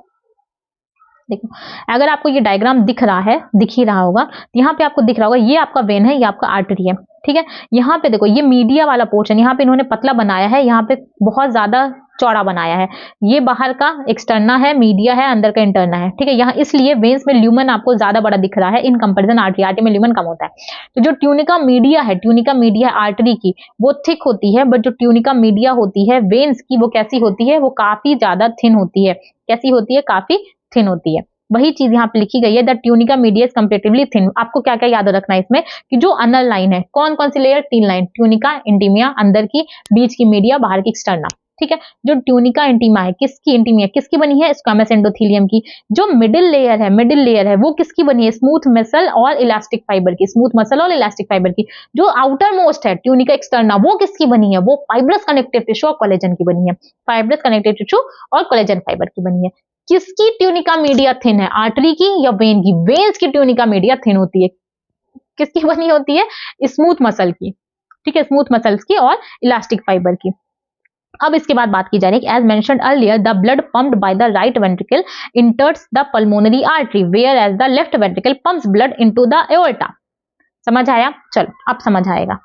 देखो अगर आपको ये डायग्राम दिख रहा है, दिख ही रहा होगा, यहाँ पे आपको दिख रहा होगा ये आपका वेन है, ये आपका आर्टरी है, ठीक है। यहाँ पे देखो ये मीडिया वाला पोर्शन, यहाँ पे इन्होंने पतला बनाया है, यहाँ पे बहुत ज्यादा चौड़ा बनाया है। ये बाहर का एक्सटर्ना है, मीडिया है, अंदर का इंटरना है, ठीक है। यहाँ इसलिए वेन्स में ल्यूमन आपको ज्यादा बड़ा दिख रहा है इन कंपैरिजन आर्टरी, आर्टरी में ल्यूमन कम होता है। तो जो ट्यूनिका मीडिया है, ट्यूनिका मीडिया आर्टरी की वो थिक होती है, बट जो ट्यूनिका मीडिया होती है वेन्स की वो कैसी होती है, वो काफी ज्यादा थिन होती है। कैसी होती है, काफी थिन होती है। वही चीज यहाँ पे लिखी गई है, the tunica media is comparatively thin. आपको क्या क्या याद रखना है इसमें कि जो अनर लाइन है, कौन कौन सी लेयर, 3 लाइन, ट्यूनिका इंटीमिया अंदर की, बीच की मीडिया, बाहर की एक्सटर्ना, ठीक है। जो ट्यूनिका इंटीमा है, किसकी इंटीमिया किसकी बनी है, स्क्वैमस एंडोथेलियम की। जो मिडिल लेयर है, मिडिल लेयर है वो किसकी बनी है, स्मूथ मसल और इलास्टिक फाइबर की, स्मूथ मसल और इलास्टिक फाइबर की। जो आउटर मोस्ट है ट्यूनिका एक्सटर्ना वो किसकी बनी है, वो फाइब्रस कनेक्टिव टिश्यू और कोलेजन की बनी है, फाइब्रस कनेक्टिव टिश्यू और कोलेजन फाइबर की बनी है। किसकी ट्यूनिका मीडिया थिन है, आर्टरी की या वेन की, वेन्स की ट्यूनिका मीडिया थिन होती है। किसकी बनी होती है, स्मूथ मसल की, ठीक है, स्मूथ मसल्स की और इलास्टिक फाइबर की। अब इसके बाद बात की जा रही है, as mentioned earlier the blood pumped by the right ventricle enters the pulmonary artery whereas the left ventricle pumps blood into the aorta. समझ आया, चलो अब समझ आएगा।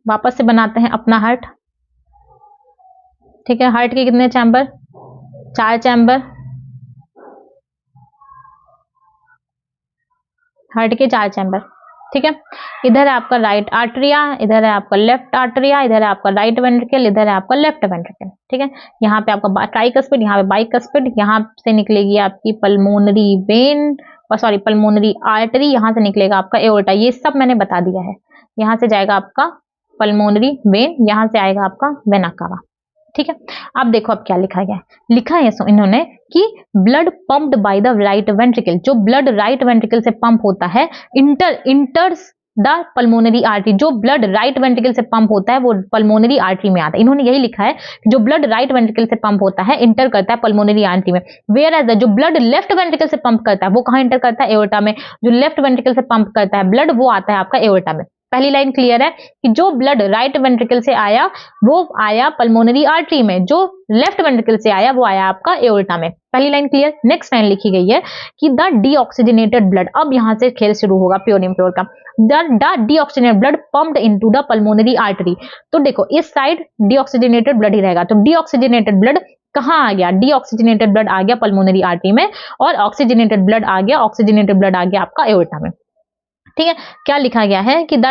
वापस से बनाते हैं अपना हार्ट, ठीक है। हार्ट के कितने चैम्बर, 4 चैम्बर, हार्ट के 4 चैम्बर, ठीक है। इधर है आपका राइट आर्टरिया, इधर है आपका लेफ्ट आर्टरिया, इधर है आपका राइट वेंट्रिकल, इधर है आपका लेफ्ट वेंट्रिकल, ठीक है। यहाँ पे आपका ट्राइकस्पिड, यहाँ पे बाइकस्पिड, यहाँ से निकलेगी आपकी pulmonary vein, sorry pulmonary artery, यहाँ से निकलेगा आपका एओर्टा। ये सब मैंने बता दिया है। यहाँ से जाएगा आपका पल्मोनरी वेन, यहाँ से आएगा आपका वेना कावा, ठीक है। अब देखो अब क्या लिखा गया है, लिखा है इन्होंने कि blood pumped bye the right ventricle, जो ब्लड राइट वेंट्रिकल से पंप होता है, इंटर्स द पल्मोनरी आर्टरी, जो ब्लड राइट वेंट्रिकल से पंप होता है वो पल्मोनरी आर्टरी में आता है। इन्होंने यही लिखा है जो ब्लड राइट वेंट्रिकल से पंप होता है इंटर करता है पल्मोनरी आर्टरी में, वेयर एज जो ब्लड लेफ्ट वेंट्रिकल से पंप करता है वो कहाँ इंटर करता है, एओर्टा में। जो लेफ्ट वेंट्रिकल से पंप करता है ब्लड वो आता है आपका एओर्टा में। पहली लाइन क्लियर है कि जो ब्लड राइट वेंट्रिकल से आया वो आया पल्मोनरी आर्टरी में, जो लेफ्ट वेंट्रिकल से आया वो आया आपका एओर्टा में। पहली लाइन क्लियर। नेक्स्ट लाइन लिखी गई है कि द डीऑक्सीजनेटेड ब्लड, अब यहां से खेल शुरू होगा प्योर इम्प्योर का। The deoxygenated blood pumped into the pulmonary artery, तो देखो इस साइड डीऑक्सीजनेटेड ब्लड ही रहेगा, तो डीऑक्सीजनेटेड ब्लड कहाँ आ गया, डीऑक्सीजनेटेड ब्लड आ गया पल्मोनरी आर्टरी में, और ऑक्सीजनेटेड ब्लड आ गया, ऑक्सीजनेटेड ब्लड आ गया आपका एओर्टा में, ठीक है। क्या लिखा गया है कि the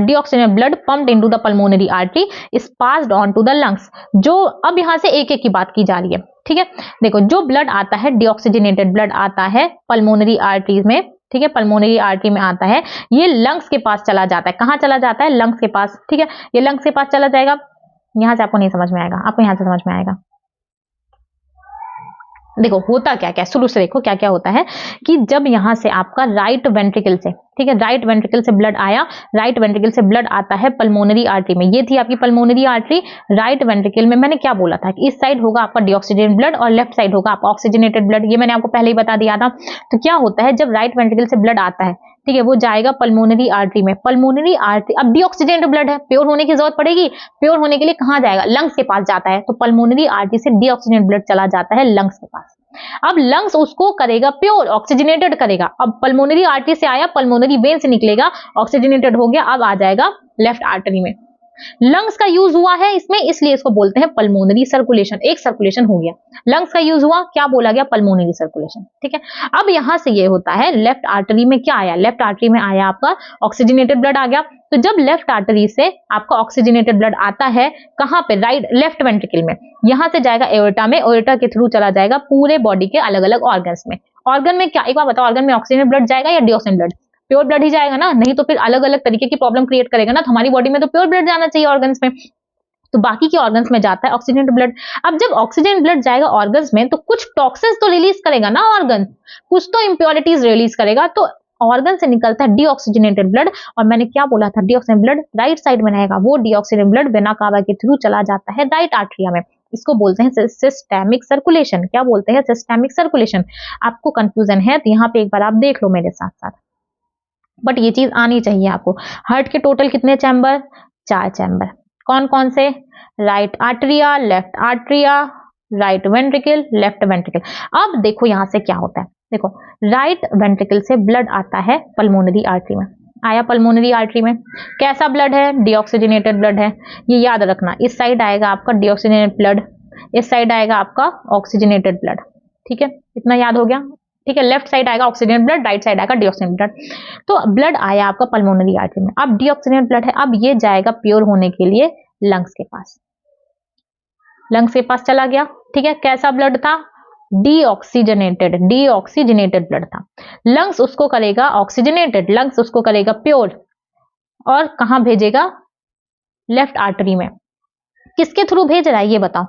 deoxygenated blood pumped into the pulmonary artery is passed on to the lungs. जो अब यहां से एक एक की बात की जा रही है, ठीक है। देखो जो ब्लड आता है, डीऑक्सीजनेटेड ब्लड आता है पल्मोनरी आर्टरीज में, ठीक है, पल्मोनरी आर्टरी में आता है, ये लंग्स के पास चला जाता है। कहां चला जाता है, लंग्स के पास, ठीक है। ये लंग्स के पास चला जाएगा, यहां से आपको नहीं समझ में आएगा, आपको यहां से समझ में आएगा। देखो होता क्या क्या, शुरू से देखो क्या क्या होता है कि जब यहां से आपका राइट वेंट्रिकल से ठीक है, राइट वेंट्रिकल से ब्लड आया, राइट वेंट्रिकल से ब्लड आता है पल्मोनरी आर्टरी में। ये थी आपकी पल्मोनरी आर्टरी। राइट वेंट्रिकल में मैंने क्या बोला था कि इस साइड होगा आपका डीऑक्सीजनेटेड ब्लड और लेफ्ट साइड होगा आपका ऑक्सीजनेटेड ब्लड। ये मैंने आपको पहले ही बता दिया था। तो क्या होता है, जब राइट वेंट्रिकल से ब्लड आता है, ठीक है, वो जाएगा पल्मोनरी आर्टरी में। पल्मोनरी आर्टरी, अब डीऑक्सीजनेटेड ब्लड है, प्योर होने की जरूरत पड़ेगी। प्योर होने के लिए कहां जाएगा, लंग्स के पास जाता है। तो पल्मोनरी आर्टरी से डीऑक्सीजनेटेड ब्लड चला जाता है लंग्स के पास। अब लंग्स उसको करेगा प्योर, ऑक्सीजनेटेड करेगा। अब पल्मोनरी आर्टरी से आया, पल्मोनरी वेन से निकलेगा, ऑक्सीजनेटेड हो गया, अब आ जाएगा लेफ्ट आर्टरी में। लंग्स का यूज हुआ है इसमें, इसलिए इसको बोलते हैं पल्मोनरी सर्कुलेशन। एक सर्कुलेशन हो गया, लंग्स का यूज हुआ, क्या बोला गया, पल्मोनरी सर्कुलेशन। ठीक है, अब यहां से ये होता है लेफ्ट आर्टरी में क्या आया, लेफ्ट आर्टरी में आया आपका ऑक्सीजनेटेड ब्लड आ गया। तो जब लेफ्ट आर्टरी से आपका ऑक्सीजनेटेड ब्लड आता है, कहां पे, राइट लेफ्ट वेंट्रिकल में, यहां से जाएगा एओर्टा में, एओर्टा के थ्रू चला जाएगा पूरे बॉडी के अलग अलग ऑर्गन्स में। ऑर्गन में क्या, एक बार बताओ, ऑर्गन में ऑक्सीजन ब्लड जाएगा या डीऑक्सीजन ब्लड? प्योर ब्लड ही जाएगा ना, नहीं तो फिर अलग अलग तरीके की प्रॉब्लम क्रिएट करेगा ना। तो हमारी बॉडी में तो प्योर ब्लड जाना चाहिए ऑर्गन्स में, तो बाकी के ऑर्गन्स में जाता है ऑक्सीजनेटेड ब्लड। अब जब ऑक्सीजन ब्लड जाएगा ऑर्गन्स में, तो कुछ टॉक्सिन्स तो रिलीज करेगा ना ऑर्गन, कुछ तो इंप्योरिटीज रिलीज करेगा। तो ऑर्गन से निकलता है डीऑक्सीजनेटेड ब्लड, और मैंने क्या बोला था, डीऑक्सीजन ब्लड राइट साइड में रहेगा। वो डीऑक्सीजन ब्लड वेना कावा के थ्रू चला जाता है राइट आर्टरिया में। इसको बोलते हैं सिस्टेमिक सर्कुलेशन। क्या बोलते हैं, सिस्टेमिक सर्कुलेशन। आपको कंफ्यूजन है तो यहाँ पे एक बार आप देख लो मेरे साथ साथ, बट ये चीज आनी चाहिए आपको। हार्ट के टोटल कितने चैम्बर, 4 चैम्बर। कौन कौन से, right atria, left atria, right ventricle, left ventricle. अब देखो यहां से क्या होता है, देखो राइट वेंट्रिकल से ब्लड आता है पल्मोनरी आर्टरी में, आया पल्मोनरी आर्टरी में, कैसा ब्लड है, डीऑक्सीजनेटेड ब्लड है। ये याद रखना, इस साइड आएगा आपका डीऑक्सीजनेटेड ब्लड, इस साइड आएगा आपका ऑक्सीजनेटेड ब्लड। ठीक है, इतना याद हो गया। ठीक है, लेफ्ट साइड आएगा ऑक्सीजनेटेड ब्लड, राइट साइड आएगा डीऑक्सीजनेटेड ब्लड। तो ब्लड आया आपका पल्मोनरी आर्टरी में, अब डीऑक्सीजनेटेड ब्लड है, अब ये जाएगा प्योर होने के लिए लंग्स के पास, लंग्स के पास चला गया। ठीक है, कैसा ब्लड था, डीऑक्सीजनेटेड, डीऑक्सीजनेटेड ब्लड था। लंग्स उसको करेगा ऑक्सीजनेटेड, लंग्स उसको करेगा प्योर, और कहां भेजेगा, लेफ्ट आर्टरी में। किसके थ्रू भेज रहा है ये बताओ,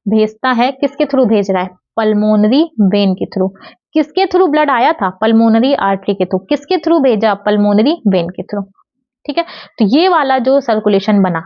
भेजता है किसके थ्रू भेज रहा है, पल्मोनरी वेन के थ्रू। किसके थ्रू ब्लड आया था, पल्मोनरी आर्टरी के थ्रू। किसके थ्रू भेजा, पल्मोनरी वेन के थ्रू। ठीक है, तो ये वाला जो सर्कुलेशन बना,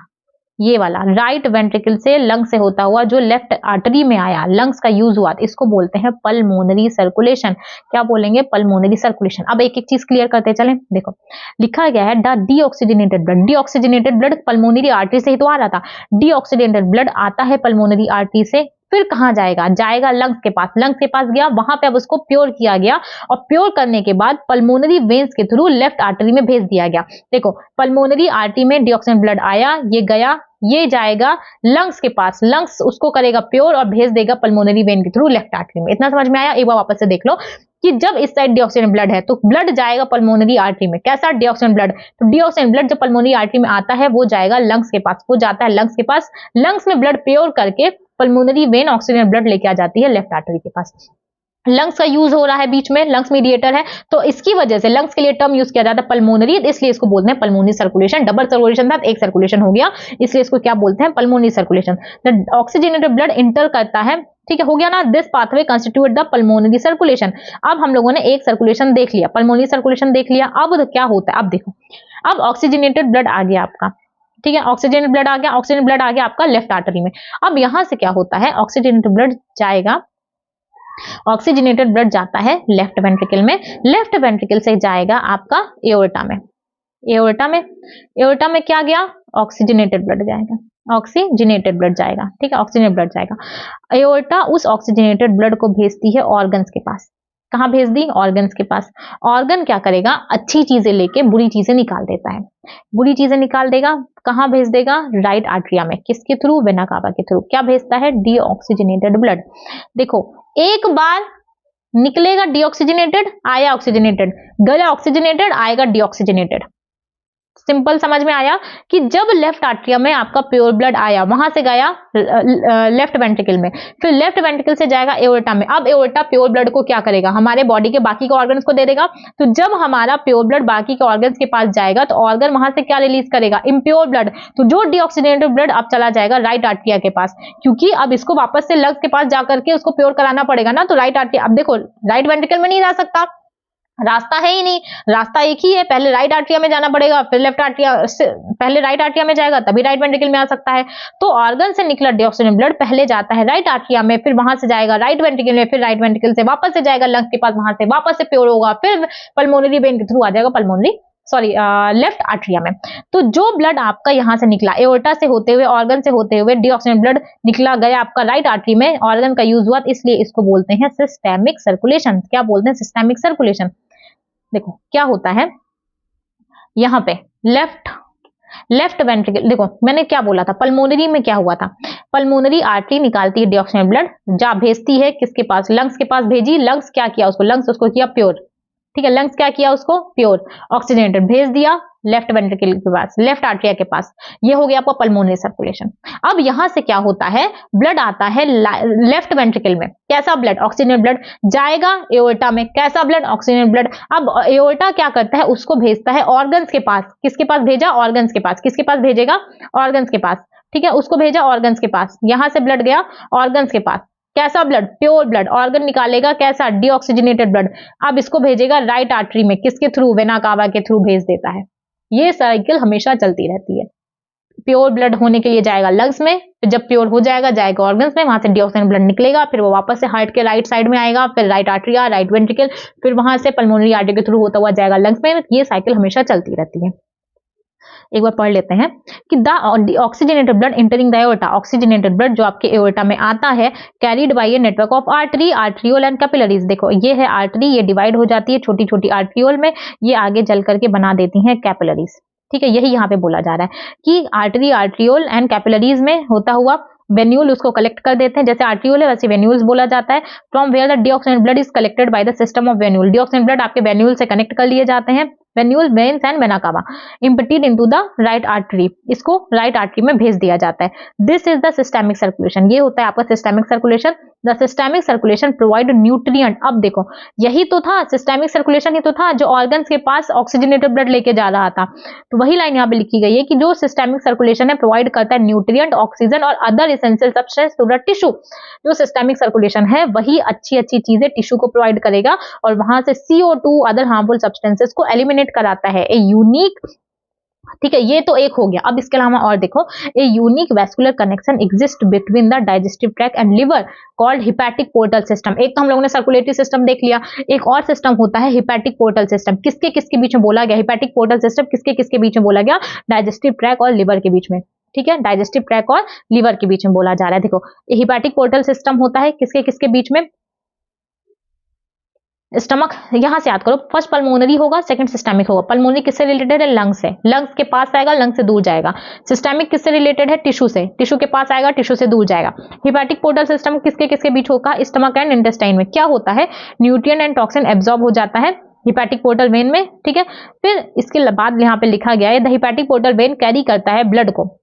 ये वाला राइट वेंट्रिकल से लंग से होता हुआ जो लेफ्ट आर्टरी में आया, लंग्स का यूज हुआ, इसको बोलते हैं पल्मोनरी सर्कुलेशन। क्या बोलेंगे, पल्मोनरी सर्कुलेशन। अब एक एक चीज क्लियर करते चलें। देखो लिखा गया है the deoxygenated blood, deoxygenated blood pulmonary artery से ही तो आ रहा था। डीऑक्सीजनेटेड ब्लड आता है पल्मोनरी आर्टरी से, फिर कहां जाएगा, जाएगा लंग्स के पास। लंग्स के पास गया, वहां पे अब उसको प्योर किया गया, और प्योर करने के बाद पल्मोनरी वेन्स के थ्रू लेफ्ट आर्टरी में भेज दिया गया। देखो पल्मोनरी आर्टरी में डीऑक्सीजन ब्लड आया, ये गया, ये जाएगा लंग्स के पास, लंग्स उसको करेगा प्योर और भेज देगा पल्मोनरी वेन के थ्रू लेफ्ट आर्टरी में। इतना समझ में आया? एक बार वापस से देख लो कि जब इस साइड डीऑक्सीजन ब्लड है तो ब्लड जाएगा पल्मोनरी आर्टरी में। कैसा, डीऑक्सीजन ब्लड। तो डीऑक्सीजन ब्लड जब पल्मोनरी आर्टरी में आता है वो जाएगा लंग्स के पास, वो जाता है लंग्स के पास, लंग्स में ब्लड प्योर करके पल्मोनरी वेन ऑक्सीजन ब्लड लेके आ जाती है लेफ्ट आर्टरी के पास। लंग्स का यूज हो रहा है बीच में, लंग्स मीडिएटर है, तो इसकी वजह से लंग्स के लिए टर्म यूज किया जाता है पल्मोनरी, इसलिए इसको बोलते हैं पल्मोनरी सर्कुलेशन। डबल सर्कुलेशन था, एक सर्कुलेशन हो गया, इसलिए इसको क्या बोलते हैं, pulmonary circulation. The oxygenated blood inter करता है, ठीक है, हो गया ना। This pathway constitute the pulmonary circulation. अब हम लोगों ने एक सर्कुलेशन देख लिया, पल्मोनरी सर्कुलेशन देख लिया। अब क्या होता है, अब देखो, अब ऑक्सीजनेटेड ब्लड आ गया आपका, ठीक है, ऑक्सीजन ब्लड आ गया, ऑक्सीजन ब्लड आ गया आपका लेफ्ट आर्टरी में। अब यहां से क्या होता है, ऑक्सीजनेटेड ब्लड जाएगा, ऑक्सीजनेटेड ब्लड जाता है लेफ्ट वेंट्रिकल में, लेफ्ट वेंट्रिकल से जाएगा आपका एओर्टा में, एओर्टा में, एओर्टा में क्या गया, ऑक्सीजनेटेड ब्लड जाएगा, ऑक्सीजनेटेड ब्लड जाएगा। ठीक है, ऑक्सीजनेटेड ब्लड जाएगा। एओर्टा उस ऑक्सीजनेटेड ब्लड को भेजती है ऑर्गन्स के पास। कहां भेज दी, ऑर्गन्स के पास। ऑर्गन क्या करेगा, अच्छी चीजें लेके बुरी चीजें निकाल देता है, बुरी चीजें निकाल देगा, कहां भेज देगा, राइट आर्टरिया में। किसके थ्रू, वेना कावा के थ्रू। क्या भेजता है, डीऑक्सीजनेटेड ब्लड। देखो एक बार निकलेगा डीऑक्सीजनेटेड, आया ऑक्सीजनेटेड, गया ऑक्सीजनेटेड, आएगा डीऑक्सीजनेटेड। सिंपल समझ में आया कि जब लेफ्ट आर्टरिया में आपका प्योर ब्लड आया, वहां से गया लेफ्ट वेंट्रिकल में, फिर लेफ्ट वेंट्रिकल से जाएगा एओर्टा में। अब एओर्टा प्योर ब्लड को क्या करेगा, हमारे बॉडी के बाकी के ऑर्गन्स को दे देगा। तो जब हमारा प्योर ब्लड बाकी के ऑर्गन्स के पास जाएगा तो ऑर्गन वहां से क्या रिलीज करेगा, इम्प्योर ब्लड। तो जो डीऑक्सीजनेटेड ब्लड अब चला जाएगा राइट आर्टरिया के पास, क्योंकि अब इसको वापस से लंग्स के पास जाकर के उसको प्योर कराना पड़ेगा ना। तो राइट आर्टरिया, अब देखो राइट वेंट्रिकल में नहीं जा सकता, रास्ता है ही नहीं, रास्ता एक ही है, पहले राइट आर्टरिया में जाना पड़ेगा, फिर लेफ्ट आर्टरिया से, पहले राइट आर्टरिया में जाएगा तभी राइट वेंट्रिकल में आ सकता है। तो ऑर्गन से निकला डीऑक्सीजन ब्लड पहले जाता है राइट आर्टरिया में, फिर वहां से जाएगा राइट वेंट्रिकल में, फिर राइट वेंट्रिकल से वापस से जाएगा लंग्स के पास, वहां से वापस से प्योर होगा, फिर पल्मोनरी वेन के थ्रू आ जाएगा पल्मोनरी लेफ्ट आर्टरिया में। तो जो ब्लड आपका यहाँ से निकला एओर्टा से होते हुए, ऑर्गन से होते हुए डीऑक्सीजन ब्लड निकला गया आपका राइट आर्टरी में, ऑर्गन का यूज हुआ, इसलिए इसको बोलते हैं सिस्टेमिक सर्कुलेशन। क्या बोलते हैं? Systemic circulation. देखो क्या होता है यहाँ पे लेफ्ट वेंट्रिकल, देखो मैंने क्या बोला था, पल्मोनरी में क्या हुआ था, पल्मोनरी आर्टरी निकालती है डीऑक्सीजन ब्लड, जा भेजती है किसके पास? लंग्स के पास भेजी, लंग्स क्या किया उसको? लंग्स उसको किया प्योर, ठीक है, लंग्स क्या किया उसको? प्योर ऑक्सीजनेटेड भेज दिया लेफ्ट वेंट्रिकल के पास, लेफ्ट आर्टरिया के पास। ये हो गया आपका पल्मोनरी सर्कुलेशन। अब यहां से क्या होता है, ब्लड आता है लेफ्ट वेंट्रिकल में, कैसा ब्लड? ऑक्सीजन ब्लड जाएगा एओर्टा में, कैसा ब्लड? Oxygen blood. अब एओर्टा क्या करता है, उसको भेजता है ऑर्गन्स के पास, किसके पास भेजा? ऑर्गन्स के पास। किसके पास भेजेगा? ऑर्गन्स के पास, ठीक है, उसको भेजा ऑर्गन्स के पास, यहां से ब्लड गया ऑर्गन्स के पास, कैसा ब्लड? प्योर ब्लड, ऑर्गन निकालेगा कैसा? Deoxygenated blood. अब इसको भेजेगा राइट आर्टरी में, किसके थ्रू? वेना कावा के थ्रू भेज देता है। ये साइकिल हमेशा चलती रहती है। प्योर ब्लड होने के लिए जाएगा लंग्स में, फिर जब प्योर हो जाएगा जाएगा ऑर्गन्स में, वहां से डीऑक्सीजन ब्लड निकलेगा, फिर वो वापस से हार्ट के राइट साइड में आएगा, फिर राइट आर्टरिया, राइट वेंट्रिकल, फिर वहां से पल्मोनरी आर्टरी के थ्रू होता हुआ जाएगा लंग्स में। ये साइकिल हमेशा चलती रहती है। एक बार पढ़ लेते हैं कि the oxygenated blood entering the aorta, oxygenated blood जो आपके एओर्टा में आता है, carried bye a network of artery, arteriole and capillaries. देखो ये है आर्टरी, ये डिवाइड हो जाती है छोटी छोटी आर्ट्रियोल में, ये आगे जल करके बना देती हैं कैपिलरीज, ठीक है, यही यहाँ पे बोला जा रहा है कि आर्टरी, आर्ट्रियोल एंड कैपिलरीज में होता हुआ वेन्यूल उसको कलेक्ट कर देते हैं, जैसे आर्ट्रियोल है वैसे वेन्यूल्स बोला जाता है। From where the deoxygen blood is collected by the system of venule, deoxygen blood आपके वेन्यूल से कनेक्ट कर लिए जाते हैं, venule, veins and vena cava, emptied into the right artery, इसको राइट आर्टरी में भेज दिया जाता है। This is the systemic circulation, ये होता है आपका systemic circulation. The systemic circulation provide nutrient. अब देखो यही तो था, सिस्टेमिक सर्कुलेशन ही तो था जो ऑर्गन्स के पास ऑक्सीजनेटेड ब्लड लेके जा रहा था। तो वही लाइन यहाँ पे लिखी गई है कि जो सिस्टेमिक सर्कुलेशन है प्रोवाइड करता है न्यूट्रिएंट, ऑक्सीजन और other essential substance to the tissue. जो सिस्टेमिक सर्कुलेशन है वही अच्छी अच्छी चीजें टिश्यू को प्रोवाइड करेगा और वहां से CO2 अदर हार्मफुल सब्सटेंसेस को एलिमिनेट कराता है। ए यूनिक, ठीक है, ये तो एक हो गया। अब इसके अलावा और देखो, a unique vascular connection exist between the digestive tract and liver called hepatic portal system. एक तो हम लोगों ने सर्कुलेटरी सिस्टम देख लिया, एक और सिस्टम होता है हिपैटिक पोर्टल सिस्टम। किसके किसके बीच में बोला गया? हिपैटिक पोर्टल सिस्टम किसके किसके बीच में बोला गया? डाइजेस्टिव ट्रैक्ट और लिवर के बीच में, ठीक है, डाइजेस्टिव ट्रैक्ट और लिवर के बीच में बोला जा रहा है। देखो हिपैटिक पोर्टल सिस्टम होता है किसके किसके बीच में? स्टमक, यहां से याद करो, फर्स्ट पल्मोनरी होगा, सेकंड सिस्टेमिक होगा। पल्मोनरी किससे रिलेटेड है? लंग्स से, लंग्स के पास आएगा, लंग्स से दूर जाएगा। सिस्टेमिक किससे रिलेटेड है? टिश्यू से, टिश्यू के पास आएगा, टिश्यू से दूर जाएगा। हिपैटिक पोर्टल सिस्टम किसके किसके बीच होगा? स्टमक एंड इंटेस्टाइन में। क्या होता है? न्यूट्रिएंट एंड टॉक्सिन एब्जॉर्ब हो जाता है हिपैटिक पोर्टल वेन में, ठीक है। फिर इसके बाद यहाँ पे लिखा गया है the hepatic portal vein carry करता है ब्लड को,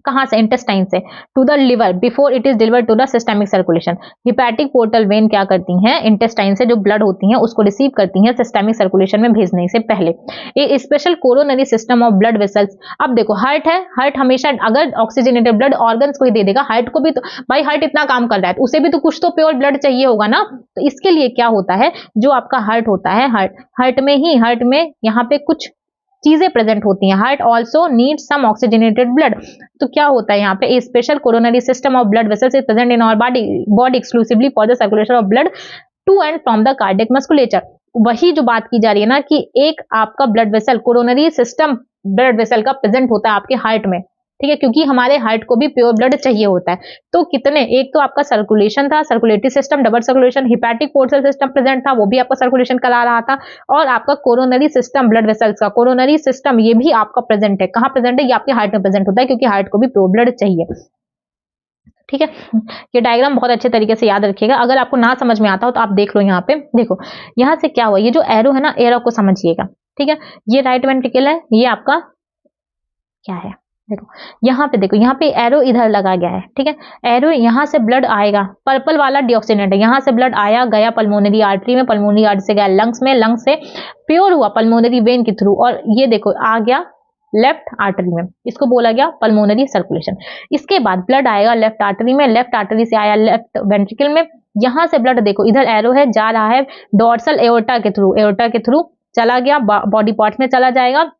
कहां से? इंटेस्टाइन से, to the liver before it is delivered to the systemic circulation. Hepatic portal vein क्या करती हैं? इंटेस्टाइन से जो ब्लड होती हैं उसको रिसीव करती हैं सिस्टेमिक सर्कुलेशन में भेजने से पहले। A special coronary system of blood vessels. अब देखो हार्ट है, हार्ट हमेशा अगर ऑक्सीजनेटेड ब्लड ऑर्गन्स को ही दे देगा, हार्ट को भी तो भाई हार्ट इतना काम कर रहा है तो उसे भी तो कुछ तो प्योर ब्लड चाहिए होगा ना। तो इसके लिए क्या होता है, जो आपका हार्ट होता है, हार्ट में यहाँ पे कुछ चीजें प्रेजेंट होती हैं। Heart also need some oxygenated blood. तो क्या होता है यहाँ पे? A special coronary system of blood vessels is present in our body exclusively for the circulation of blood to and from the cardiac musculature. वही जो बात की जा रही है ना कि एक आपका blood vessel, coronary system blood vessel का प्रेजेंट होता है आपके हार्ट में, ठीक है, क्योंकि हमारे हार्ट को भी प्योर ब्लड चाहिए होता है। तो कितने, एक तो आपका सर्कुलेशन था, circulatory system, double circulation, hepatic portal system present था, वो भी आपका सर्कुलेशन करा रहा था, और आपका कोरोनरी सिस्टम ब्लड वेसल्स का कोरोनरी सिस्टम ये भी आपका प्रेजेंट है। कहां प्रेजेंट है? ये आपके हार्ट में प्रेजेंट होता है क्योंकि हार्ट को भी प्योर ब्लड चाहिए, ठीक है। ये डायग्राम बहुत अच्छे तरीके से याद रखिएगा। अगर आपको ना समझ में आता हो तो आप देख लो, यहाँ पे देखो, यहाँ से क्या हुआ, ये जो एरो है ना, एरो को समझिएगा, ठीक है। ये राइट वेंट्रिकल है, ये आपका क्या है, देखो यहाँ पे, देखो यहाँ पे एरो इधर लगा गया है, ठीक है। एरो यहाँ से ब्लड आएगा, पर्पल वाला डीऑक्सीजनेट है, यहाँ से ब्लड आया, गया पल्मोनरी आर्टरी में, पल्मोनरी आर्टरी से गया लंग्स में, लंग्स से प्योर हुआ पल्मोनरी वेन के थ्रू, और ये देखो आ गया लेफ्ट आर्टरी में, इसको बोला गया पल्मोनरी सर्कुलेशन। इसके बाद ब्लड आएगा लेफ्ट आर्टरी में, लेफ्ट आर्टरी से आया लेफ्ट वेंट्रिकल में, यहाँ से ब्लड देखो, इधर एरो है, जा रहा है डोर्सल एओर्टा के थ्रू चला गया, बॉडी पार्ट में चला जाएगा,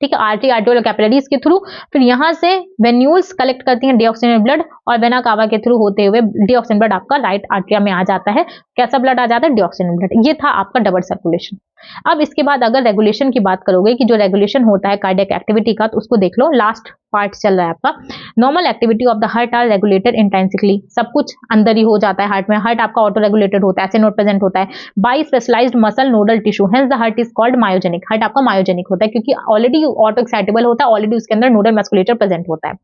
ठीक है, आर्टरी, आर्टोरियल कैपिलरीज के थ्रू, फिर यहाँ से वेन्यूल्स कलेक्ट करती हैं डीऑक्सीजनेटेड ब्लड और वेना कावा के थ्रू होते हुए डीऑक्सीजन ब्लड आपका राइट आर्टरिया में आ जाता है। कैसा ब्लड आ जाता है? Deoxygenated blood. ये था आपका डबल सर्कुलेशन। अब इसके बाद अगर रेगुलेशन की बात करोगे कि जो रेगुलेशन होता है कार्डियक एक्टिविटी का, तो उसको देख लो, लास्ट पार्ट चल रहा है आपका। Normal activity of the heart are regulated intrinsically, सब कुछ अंदर ही हो जाता है हार्ट में। हार्ट आपका ऑटो रेगुलेटेड होता है, ऐसे नोट प्रेजेंट होता है by specialized muscle nodal tissue, hence the heart is called myogenic. Heart आपका मायोजेनिक होता है क्योंकि ऑलरेडी ऑटो एक्साइटेबल होता है, ऑलरेडी उसके अंदर नोडल मस्कुलेचर प्रेजेंट होता है।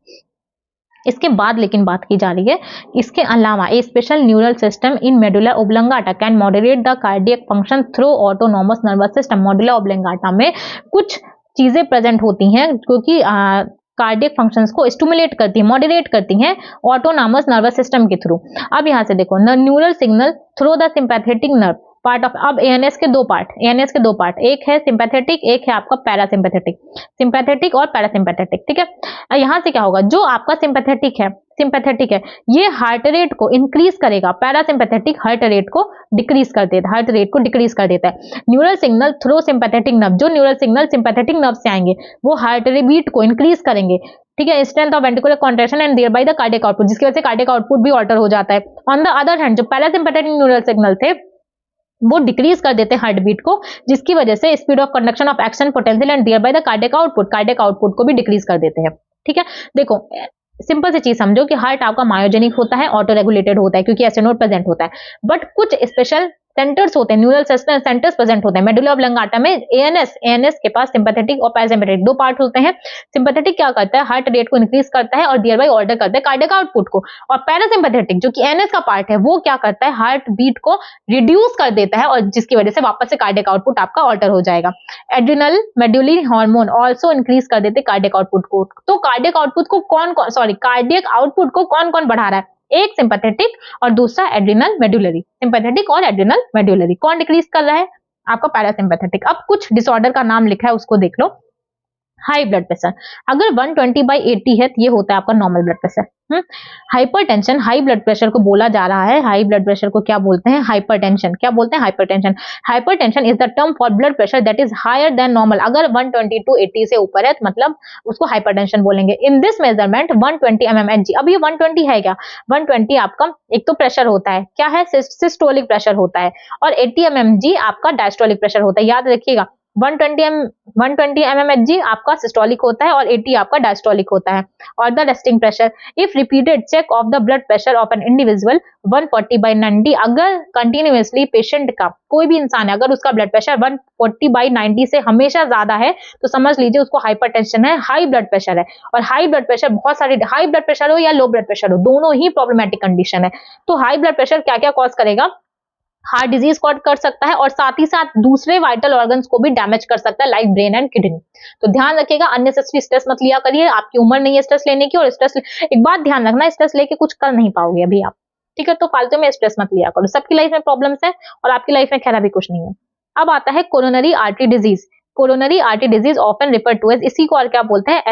इसके बाद लेकिन बात की जा रही है, इसके अलावा a special neural system in medulla oblongata can moderate the cardiac function through autonomous nervous system. Medulla oblongata में कुछ चीजें प्रेजेंट होती हैं क्योंकि कार्डियक फंक्शंस को स्टिमुलेट करती है, मॉडरेट करती हैं ऑटोनॉमस नर्वस सिस्टम के थ्रू। अब यहां से देखो, neural signal through the sympathetic nerve part of. अब एएनएस के दो पार्ट, एक है सिंपैथेटिक, एक है आपका पैरासिम्पैथेटिक, सिंपैथेटिक और पैरासिम्पैथेटिक, ठीक है। यहां से क्या होगा, जो आपका सिंपैथेटिक है ये हार्ट रेट को इंक्रीज करेगा, पैरासिम्पैथेटिक हार्ट रेट को डिक्रीज कर देता है। Neural signal through sympathetic nerve, जो न्यूरल सिग्नल सिंपैथेटिक नर्व से आएंगे वो हार्ट बीट को इंक्रीज करेंगे, ठीक है, strength of ventricular contraction and thereby the cardiac output, जिसकी वजह से कार्डियक आउटपुट भी ऑल्टर हो जाता है। ऑन द अदर हैंड जो पैरासिम्पैथेटिक न्यूरल सिग्नल थे वो डिक्रीज कर देते हैं हार्ट बीट को, जिसकी वजह से speed of conduction of action potential and thereby the cardiac output को भी डिक्रीज कर देते हैं, ठीक है। देखो सिंपल सी चीज समझो कि हार्ट आपका मायोजेनिक होता है, ऑटो रेगुलेटेड होता है क्योंकि एसिनोड प्रेजेंट होता है, बट कुछ स्पेशल सेंटर्स होते हैं, न्यूरल सेंटर्स प्रेजेंट होते हैं। मेडुला ओब्लंगाटा में एएनएस के पास सिंपैथेटिक और पैरासिम्पैथेटिक दो पार्ट होते हैं। सिंपैथेटिक क्या करता है, हार्ट रेट को इंक्रीज करता है और देयर बाय ऑर्डर करता है कार्डियक आउटपुट को, और पैरासिम्पैथेटिक जो कि एएनएस का पार्ट है वो क्या करता है, हार्ट बीट को रिड्यूस कर देता है और जिसकी वजह से वापस से कार्डियक आउटपुट आपका ऑल्टर हो जाएगा। Adrenal medullary hormone also increase कर देते कार्डियक आउटपुट को। तो कार्डियक आउटपुट को कौन कौन बढ़ा रहा है, एक सिंपैथेटिक और दूसरा एड्रिनल मेडुलरी। सिंपैथेटिक और एड्रिनल मेडुलरी कौन डिक्रीज कर रहा है, आपका पैरासिम्पैथेटिक। अब कुछ डिसऑर्डर का नाम लिखा है उसको देख लो। हाई ब्लड प्रेशर, अगर 120/80 है तो ये होता है आपका normal blood pressure. Hypertension, high blood pressure को बोला जा रहा है, हाई ब्लड प्रेशर को क्या बोलते हैं, हाइपरटेंशन। क्या बोलते हैं, hypertension. Hypertension is the term for blood pressure that is higher than normal. अगर 120/80 से ऊपर है तो मतलब उसको हाइपरटेंशन बोलेंगे। In this measurement 120 mmHg। अब ये 120 है क्या, 120 आपका एक तो प्रेशर होता है, क्या है, सिस्टोलिक प्रेशर होता है, और 80 mmHg आपका डायस्टोलिक प्रेशर होता है। याद रखिएगा 120 mmHg आपका सिस्टोलिक होता है और 80 आपका डायस्टोलिक होता है। और the resting pressure, if repeated check of the blood pressure of an individual 140/90, अगर कंटिन्यूअसली पेशेंट का, कोई भी इंसान है, अगर उसका ब्लड प्रेशर 140/90 से हमेशा ज्यादा है तो समझ लीजिए उसको हाइपरटेंशन है, हाई ब्लड प्रेशर है। और हाई ब्लड प्रेशर बहुत सारे, हाई ब्लड प्रेशर हो या लो ब्लड प्रेशर हो, दोनों ही प्रॉब्लमेटिक कंडीशन है। तो हाई ब्लड प्रेशर क्या क्या कॉज करेगा, हार्ट डिजीज कॉज कर सकता है और साथ ही साथ दूसरे वाइटल ऑर्गन्स को भी डैमेज कर सकता है, लाइक ब्रेन एंड किडनी। तो ध्यान रखिएगा, अननेसेसरी स्ट्रेस मत लिया करिए, आपकी उम्र नहीं है स्ट्रेस लेने की, और स्ट्रेस एक बात ध्यान रखना, स्ट्रेस लेके कुछ कर नहीं पाओगे अभी आप, ठीक है। तो फालतू में स्ट्रेस मत लिया करो, सबकी लाइफ में प्रॉब्लम्स है और आपकी लाइफ में खैर अभी कुछ नहीं है। अब आता है coronary artery disease. Coronary artery disease often refer to as, इसी को और क्या बोलते हैं,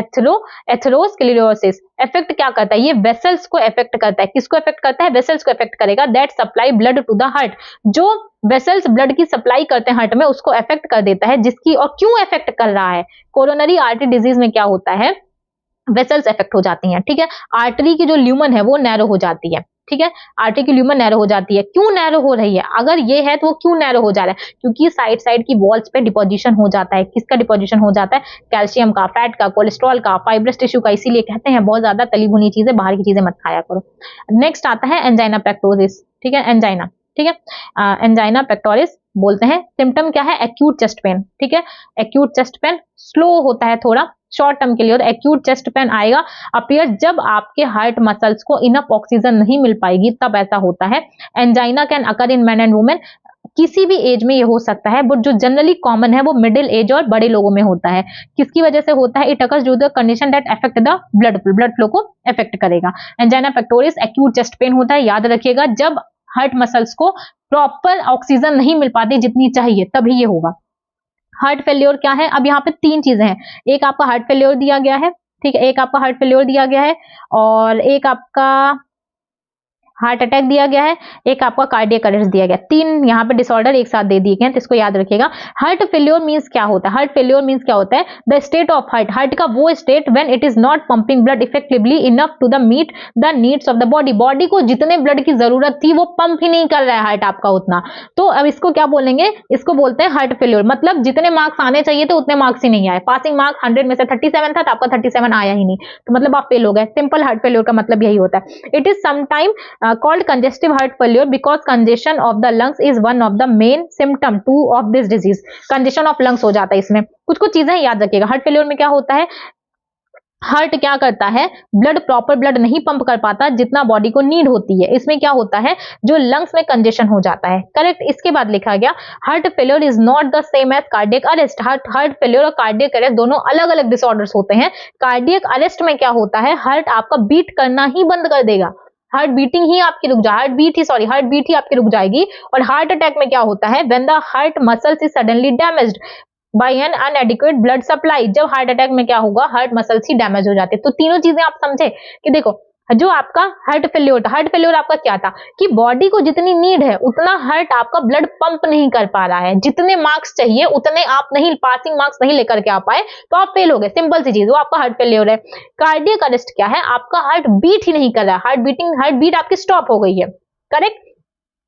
एथेरोस्क्लेरोसिस। इफेक्ट क्या करता है, ये वेसल्स को इफेक्ट करता है। किसको इफेक्ट करता है, वेसल्स को इफेक्ट करेगा, that supply blood to the heart. जो वेसल्स ब्लड की सप्लाई करते हैं हार्ट में उसको इफेक्ट कर देता है, जिसकी, और क्यों इफेक्ट कर रहा है, कोरोनरी आर्टरी डिजीज में क्या होता है, वेसल्स इफेक्ट हो जाती हैं, ठीक है। आर्टरी की जो ल्यूमन है वो नैरो हो जाती है, ठीक है, आर्टरी की ल्यूमन नैरो हो जाती है। क्यों नैरो हो रही है, अगर ये है तो वो क्यों नैरो हो जा रहा है, क्योंकि साइड की वॉल्स पे डिपोजिशन हो जाता है। किसका डिपोजिशन हो जाता है, कैल्शियम का, फैट का, कोलेस्ट्रॉल का, फाइब्रस टिश्यू का। इसीलिए कहते हैं बहुत ज्यादा तली भुनी चीजें, बाहर की चीजें मत खाया करो। नेक्स्ट आता है एंजाइना पेक्टोरिस, ठीक है, एंजाइना, ठीक है, एंजाइना पेक्टोरिस बोलते हैं। सिम्टम क्या है, एक्यूट चेस्ट पेन, ठीक है, एक्यूट चेस्ट पेन स्लो होता है थोड़ा, शॉर्ट टर्म के लिए, और एक्यूट चेस्ट पेन आएगा अपीयर जब आपके हार्ट मसल्स को इनफ ऑक्सीजन नहीं मिल पाएगी, तब ऐसा होता है। Angina can occur in man and women, किसी भी एज में ये हो सकता है, बट जो जनरली कॉमन है वो मिडिल एज और बड़े लोगों में होता है। किसकी वजह से होता है, it occurs due the condition that affect the blood flow को अफेक्ट करेगा। Angina pectoris acute chest pain होता है, याद रखिएगा, जब हार्ट मसल्स को प्रॉपर ऑक्सीजन नहीं मिल पाती जितनी चाहिए तभी ये होगा। हार्ट फेल्योर क्या है, अब यहाँ पे तीन चीजें हैं, एक आपका हार्ट फेल्योर दिया गया है, ठीक है, एक आपका हार्ट फेल्योर दिया गया है, और एक आपका हार्ट अटैक दिया गया है, एक आपका कार्डियक अरेस्ट दिया गया, 3 यहाँ पे डिसऑर्डर एक साथ दे दिए गए हैं, तो इसको याद रखिएगा। हार्ट फेल्योर मींस क्या होता है? हार्ट फेल्योर मींस क्या होता है? The state of heart, heart का वो state when it is not pumping blood effectively enough to the meet the needs of the body, body को जितने ब्लड की जरूरत थी वो पंप ही नहीं कर रहा है हार्ट आपका उतना, तो अब इसको क्या बोलेंगे? इसको बोलते हैं हार्ट फेल्योर। मतलब जितने मार्क्स आने चाहिए थे उतने मार्क्स ही नहीं आए, पासिंग मार्क्स 100 में से 37 था, तो आपका 37 आया ही नहीं, तो मतलब आप फेल हो गए। सिंपल हार्ट फेल्योर का मतलब यही होता है। It is sometime called congestive heart failure because congestion of the lungs is one of the main symptom too of this disease। congestion of lungs हो जाता है इसमें। कुछ कुछ चीजें याद रखिएगा। हार्ट फेल्योर में क्या होता है? हार्ट क्या करता है? ब्लड प्रॉपर ब्लड नहीं पंप कर पाता जितना बॉडी को नीड होती है। इसमें क्या होता है? जो लंग्स में कंजेशन हो जाता है। करेक्ट। इसके बाद लिखा गया heart failure is not the same as cardiac arrest. Heart failure और कार्डियक अरेस्ट दोनों अलग अलग डिसऑर्डर्स होते हैं। कार्डियक अरेस्ट में क्या होता है? हार्ट आपका बीट करना ही बंद कर देगा, हार्ट बीटिंग ही आपकी रुक जा हार्ट बीट ही आपकी रुक जाएगी। और हार्ट अटैक में क्या होता है? When the heart muscles is suddenly damaged by an inadequate blood supply. जब हार्ट अटैक में क्या होगा? हार्ट मसल्स ही डैमेज हो जाते हैं। तो तीनों चीजें आप समझे कि देखो जो आपका हार्ट फेल्योर आपका क्या था कि बॉडी को जितनी नीड है उतना हार्ट आपका ब्लड पंप नहीं कर पा रहा है, जितने मार्क्स चाहिए उतने आप नहीं, पासिंग मार्क्स नहीं लेकर के आ पाए, तो आप फेल हो गए। सिंपल सी चीज, वो आपका हार्ट फेल्योर है। कार्डियक अरेस्ट क्या है? आपका हार्ट बीट ही नहीं कर रहा है, हार्ट बीट आपकी स्टॉप हो गई है। करेक्ट।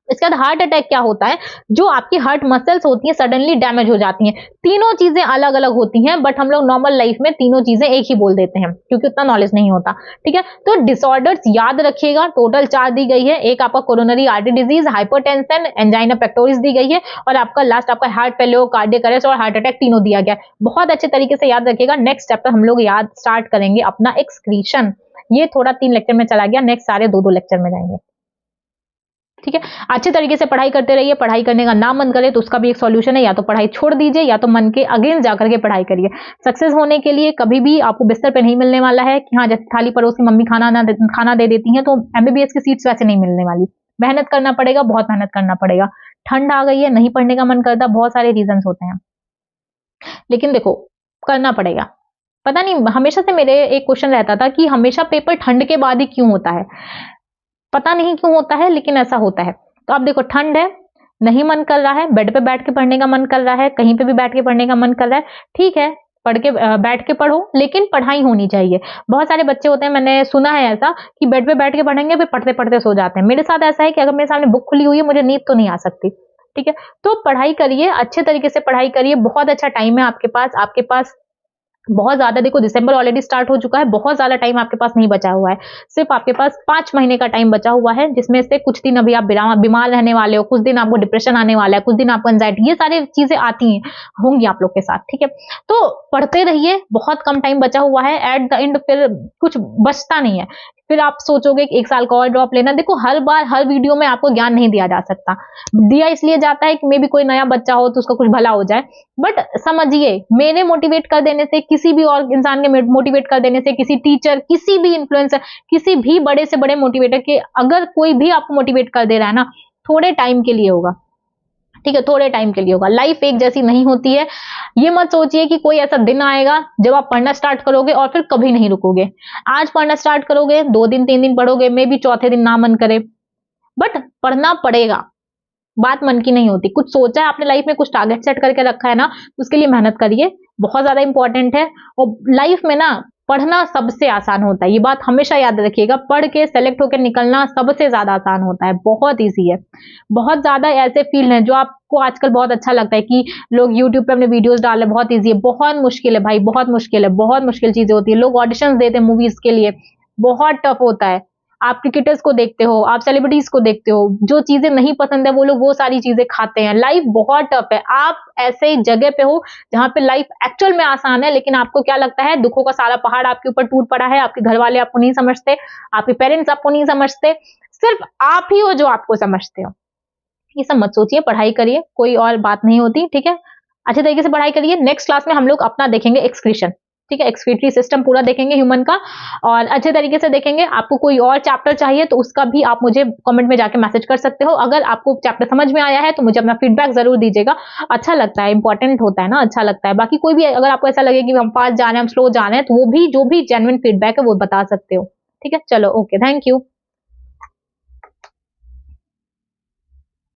इसके बाद हार्ट अटैक क्या होता है? जो आपकी हार्ट मसल्स होती हैं सडनली डैमेज हो जाती हैं। तीनों चीजें अलग अलग होती हैं, बट हम लोग नॉर्मल लाइफ में तीनों चीजें एक ही बोल देते हैं क्योंकि उतना नॉलेज नहीं होता। ठीक है, तो डिसऑर्डर्स याद रखिएगा, टोटल 4 दी गई है। एक आपका coronary artery disease, hypertension, angina pectoris दी गई है, और आपका लास्ट आपका हार्ट फेल्योर, कार्डियक अरेस्ट और हार्ट अटैक तीनों दिया गया है। बहुत अच्छे तरीके से याद रखिएगा। नेक्स्ट चैप्टर हम लोग याद स्टार्ट करेंगे अपना एक्सक्रीशन। ये थोड़ा 3 लेक्चर में चला गया, नेक्स्ट सारे 2-2 लेक्चर में जाएंगे। ठीक है, अच्छे तरीके से पढ़ाई करते रहिए। पढ़ाई करने का ना मन करे तो उसका भी एक सॉल्यूशन है, या तो पढ़ाई छोड़ दीजिए या तो मन के अगेंस्ट जाकर के पढ़ाई करिए। सक्सेस होने के लिए कभी भी आपको बिस्तर पे नहीं मिलने वाला है कि हाँ जैसे थाली परोस की मम्मी खाना दे देती हैं, तो एमबीबीएस की सीट्स वैसे नहीं मिलने वाली। मेहनत करना पड़ेगा, बहुत मेहनत करना पड़ेगा। ठंड आ गई है, नहीं पढ़ने का मन करता, बहुत सारे रीजन होते हैं, लेकिन देखो करना पड़ेगा। पता नहीं, हमेशा से मेरे एक क्वेश्चन रहता था कि हमेशा पेपर ठंड के बाद ही क्यों होता है, पता नहीं क्यों होता है, लेकिन ऐसा होता है। तो आप देखो, ठंड है, नहीं मन कर रहा है, बेड पे बैठ के पढ़ने का मन कर रहा है, कहीं पे भी बैठ के पढ़ने का मन कर रहा है, ठीक है, बैठ के पढ़ो, लेकिन पढ़ाई होनी चाहिए। बहुत सारे बच्चे होते हैं, मैंने सुना है ऐसा कि बेड पे बैठ के पढ़ेंगे, फिर पढ़ते पढ़ते सो जाते हैं। मेरे साथ ऐसा है कि अगर मेरे सामने बुक खुली हुई है, मुझे नींद तो नहीं आ सकती। ठीक है, तो पढ़ाई करिए, अच्छे तरीके से पढ़ाई करिए। बहुत अच्छा टाइम है आपके पास बहुत ज्यादा, देखो दिसंबर ऑलरेडी स्टार्ट हो चुका है, बहुत ज्यादा टाइम आपके पास नहीं बचा हुआ है। सिर्फ आपके पास 5 महीने का टाइम बचा हुआ है, जिसमें से कुछ दिन अभी आप बीमार रहने वाले हो, कुछ दिन आपको डिप्रेशन आने वाला है, कुछ दिन आपको एंजाइटी, ये सारी चीजें आती हैं, होंगी आप लोग के साथ। ठीक है, तो पढ़ते रहिए, बहुत कम टाइम बचा हुआ है। एट द एंड फिर कुछ बचता नहीं है, फिर आप सोचोगे कि 1 साल का और ड्रॉप लेना। देखो हर बार हर वीडियो में आपको ज्ञान नहीं दिया जा सकता, दिया इसलिए जाता है कि मे भी कोई नया बच्चा हो तो उसका कुछ भला हो जाए। बट समझिए, मेरे मोटिवेट कर देने से, किसी भी और इंसान के मोटिवेट कर देने से, किसी टीचर, किसी भी इन्फ्लुएंसर, किसी भी बड़े से बड़े मोटिवेटर के, अगर कोई भी आपको मोटिवेट कर दे रहा है ना, थोड़े टाइम के लिए होगा। ठीक है, थोड़े टाइम के लिए होगा। लाइफ एक जैसी नहीं होती है। ये मत सोचिए कि कोई ऐसा दिन आएगा जब आप पढ़ना स्टार्ट करोगे और फिर कभी नहीं रुकोगे। आज पढ़ना स्टार्ट करोगे, 2 दिन 3 दिन पढ़ोगे, मे बी चौथे दिन ना मन करे, बट पढ़ना पड़ेगा। बात मन की नहीं होती। कुछ सोचा है आपने लाइफ में, कुछ टारगेट सेट करके रखा है ना, उसके लिए मेहनत करिए, बहुत ज्यादा इंपॉर्टेंट है। और लाइफ में ना पढ़ना सबसे आसान होता है, ये बात हमेशा याद रखिएगा। पढ़ के सेलेक्ट होकर निकलना सबसे ज्यादा आसान होता है, बहुत ईजी है। बहुत ज्यादा ऐसे फील्ड हैं जो आपको आजकल बहुत अच्छा लगता है कि लोग यूट्यूब पे अपने वीडियोस डाल रहे, बहुत ईजी है। बहुत मुश्किल है भाई, बहुत मुश्किल है, बहुत मुश्किल चीजें होती है। लोग ऑडिशंस देते हैं मूवीज के लिए, बहुत टफ होता है। आप क्रिकेटर्स को देखते हो, आप सेलिब्रिटीज को देखते हो, जो चीजें नहीं पसंद है वो लोग वो सारी चीजें खाते हैं। लाइफ बहुत टफ है। आप ऐसे जगह पे हो जहां पे लाइफ एक्चुअल में आसान है, लेकिन आपको क्या लगता है, दुखों का सारा पहाड़ आपके ऊपर टूट पड़ा है। आपके घर वाले आपको नहीं समझते, आपके पेरेंट्स आपको नहीं समझते, सिर्फ आप ही हो जो आपको समझते हो। ये सब मत सोचिए, पढ़ाई करिए, कोई और बात नहीं होती। ठीक है, अच्छे तरीके से पढ़ाई करिए। नेक्स्ट क्लास में हम लोग अपना देखेंगे एक्सक्रीशन। ठीक है, एक्सक्रीटरी सिस्टम पूरा देखेंगे ह्यूमन का, और अच्छे तरीके से देखेंगे। आपको कोई और चैप्टर चाहिए तो उसका भी आप मुझे कमेंट में जाके मैसेज कर सकते हो। अगर आपको चैप्टर समझ में आया है तो मुझे अपना फीडबैक जरूर दीजिएगा। अच्छा लगता है, इंपॉर्टेंट होता है ना, अच्छा लगता है। बाकी कोई भी अगर आपको ऐसा लगे कि हम फास्ट जा रहे हैं, हम स्लो जा रहे हैं, तो वो भी जो भी जेन्युइन फीडबैक है वो बता सकते हो। ठीक है, चलो ओके, थैंक यू।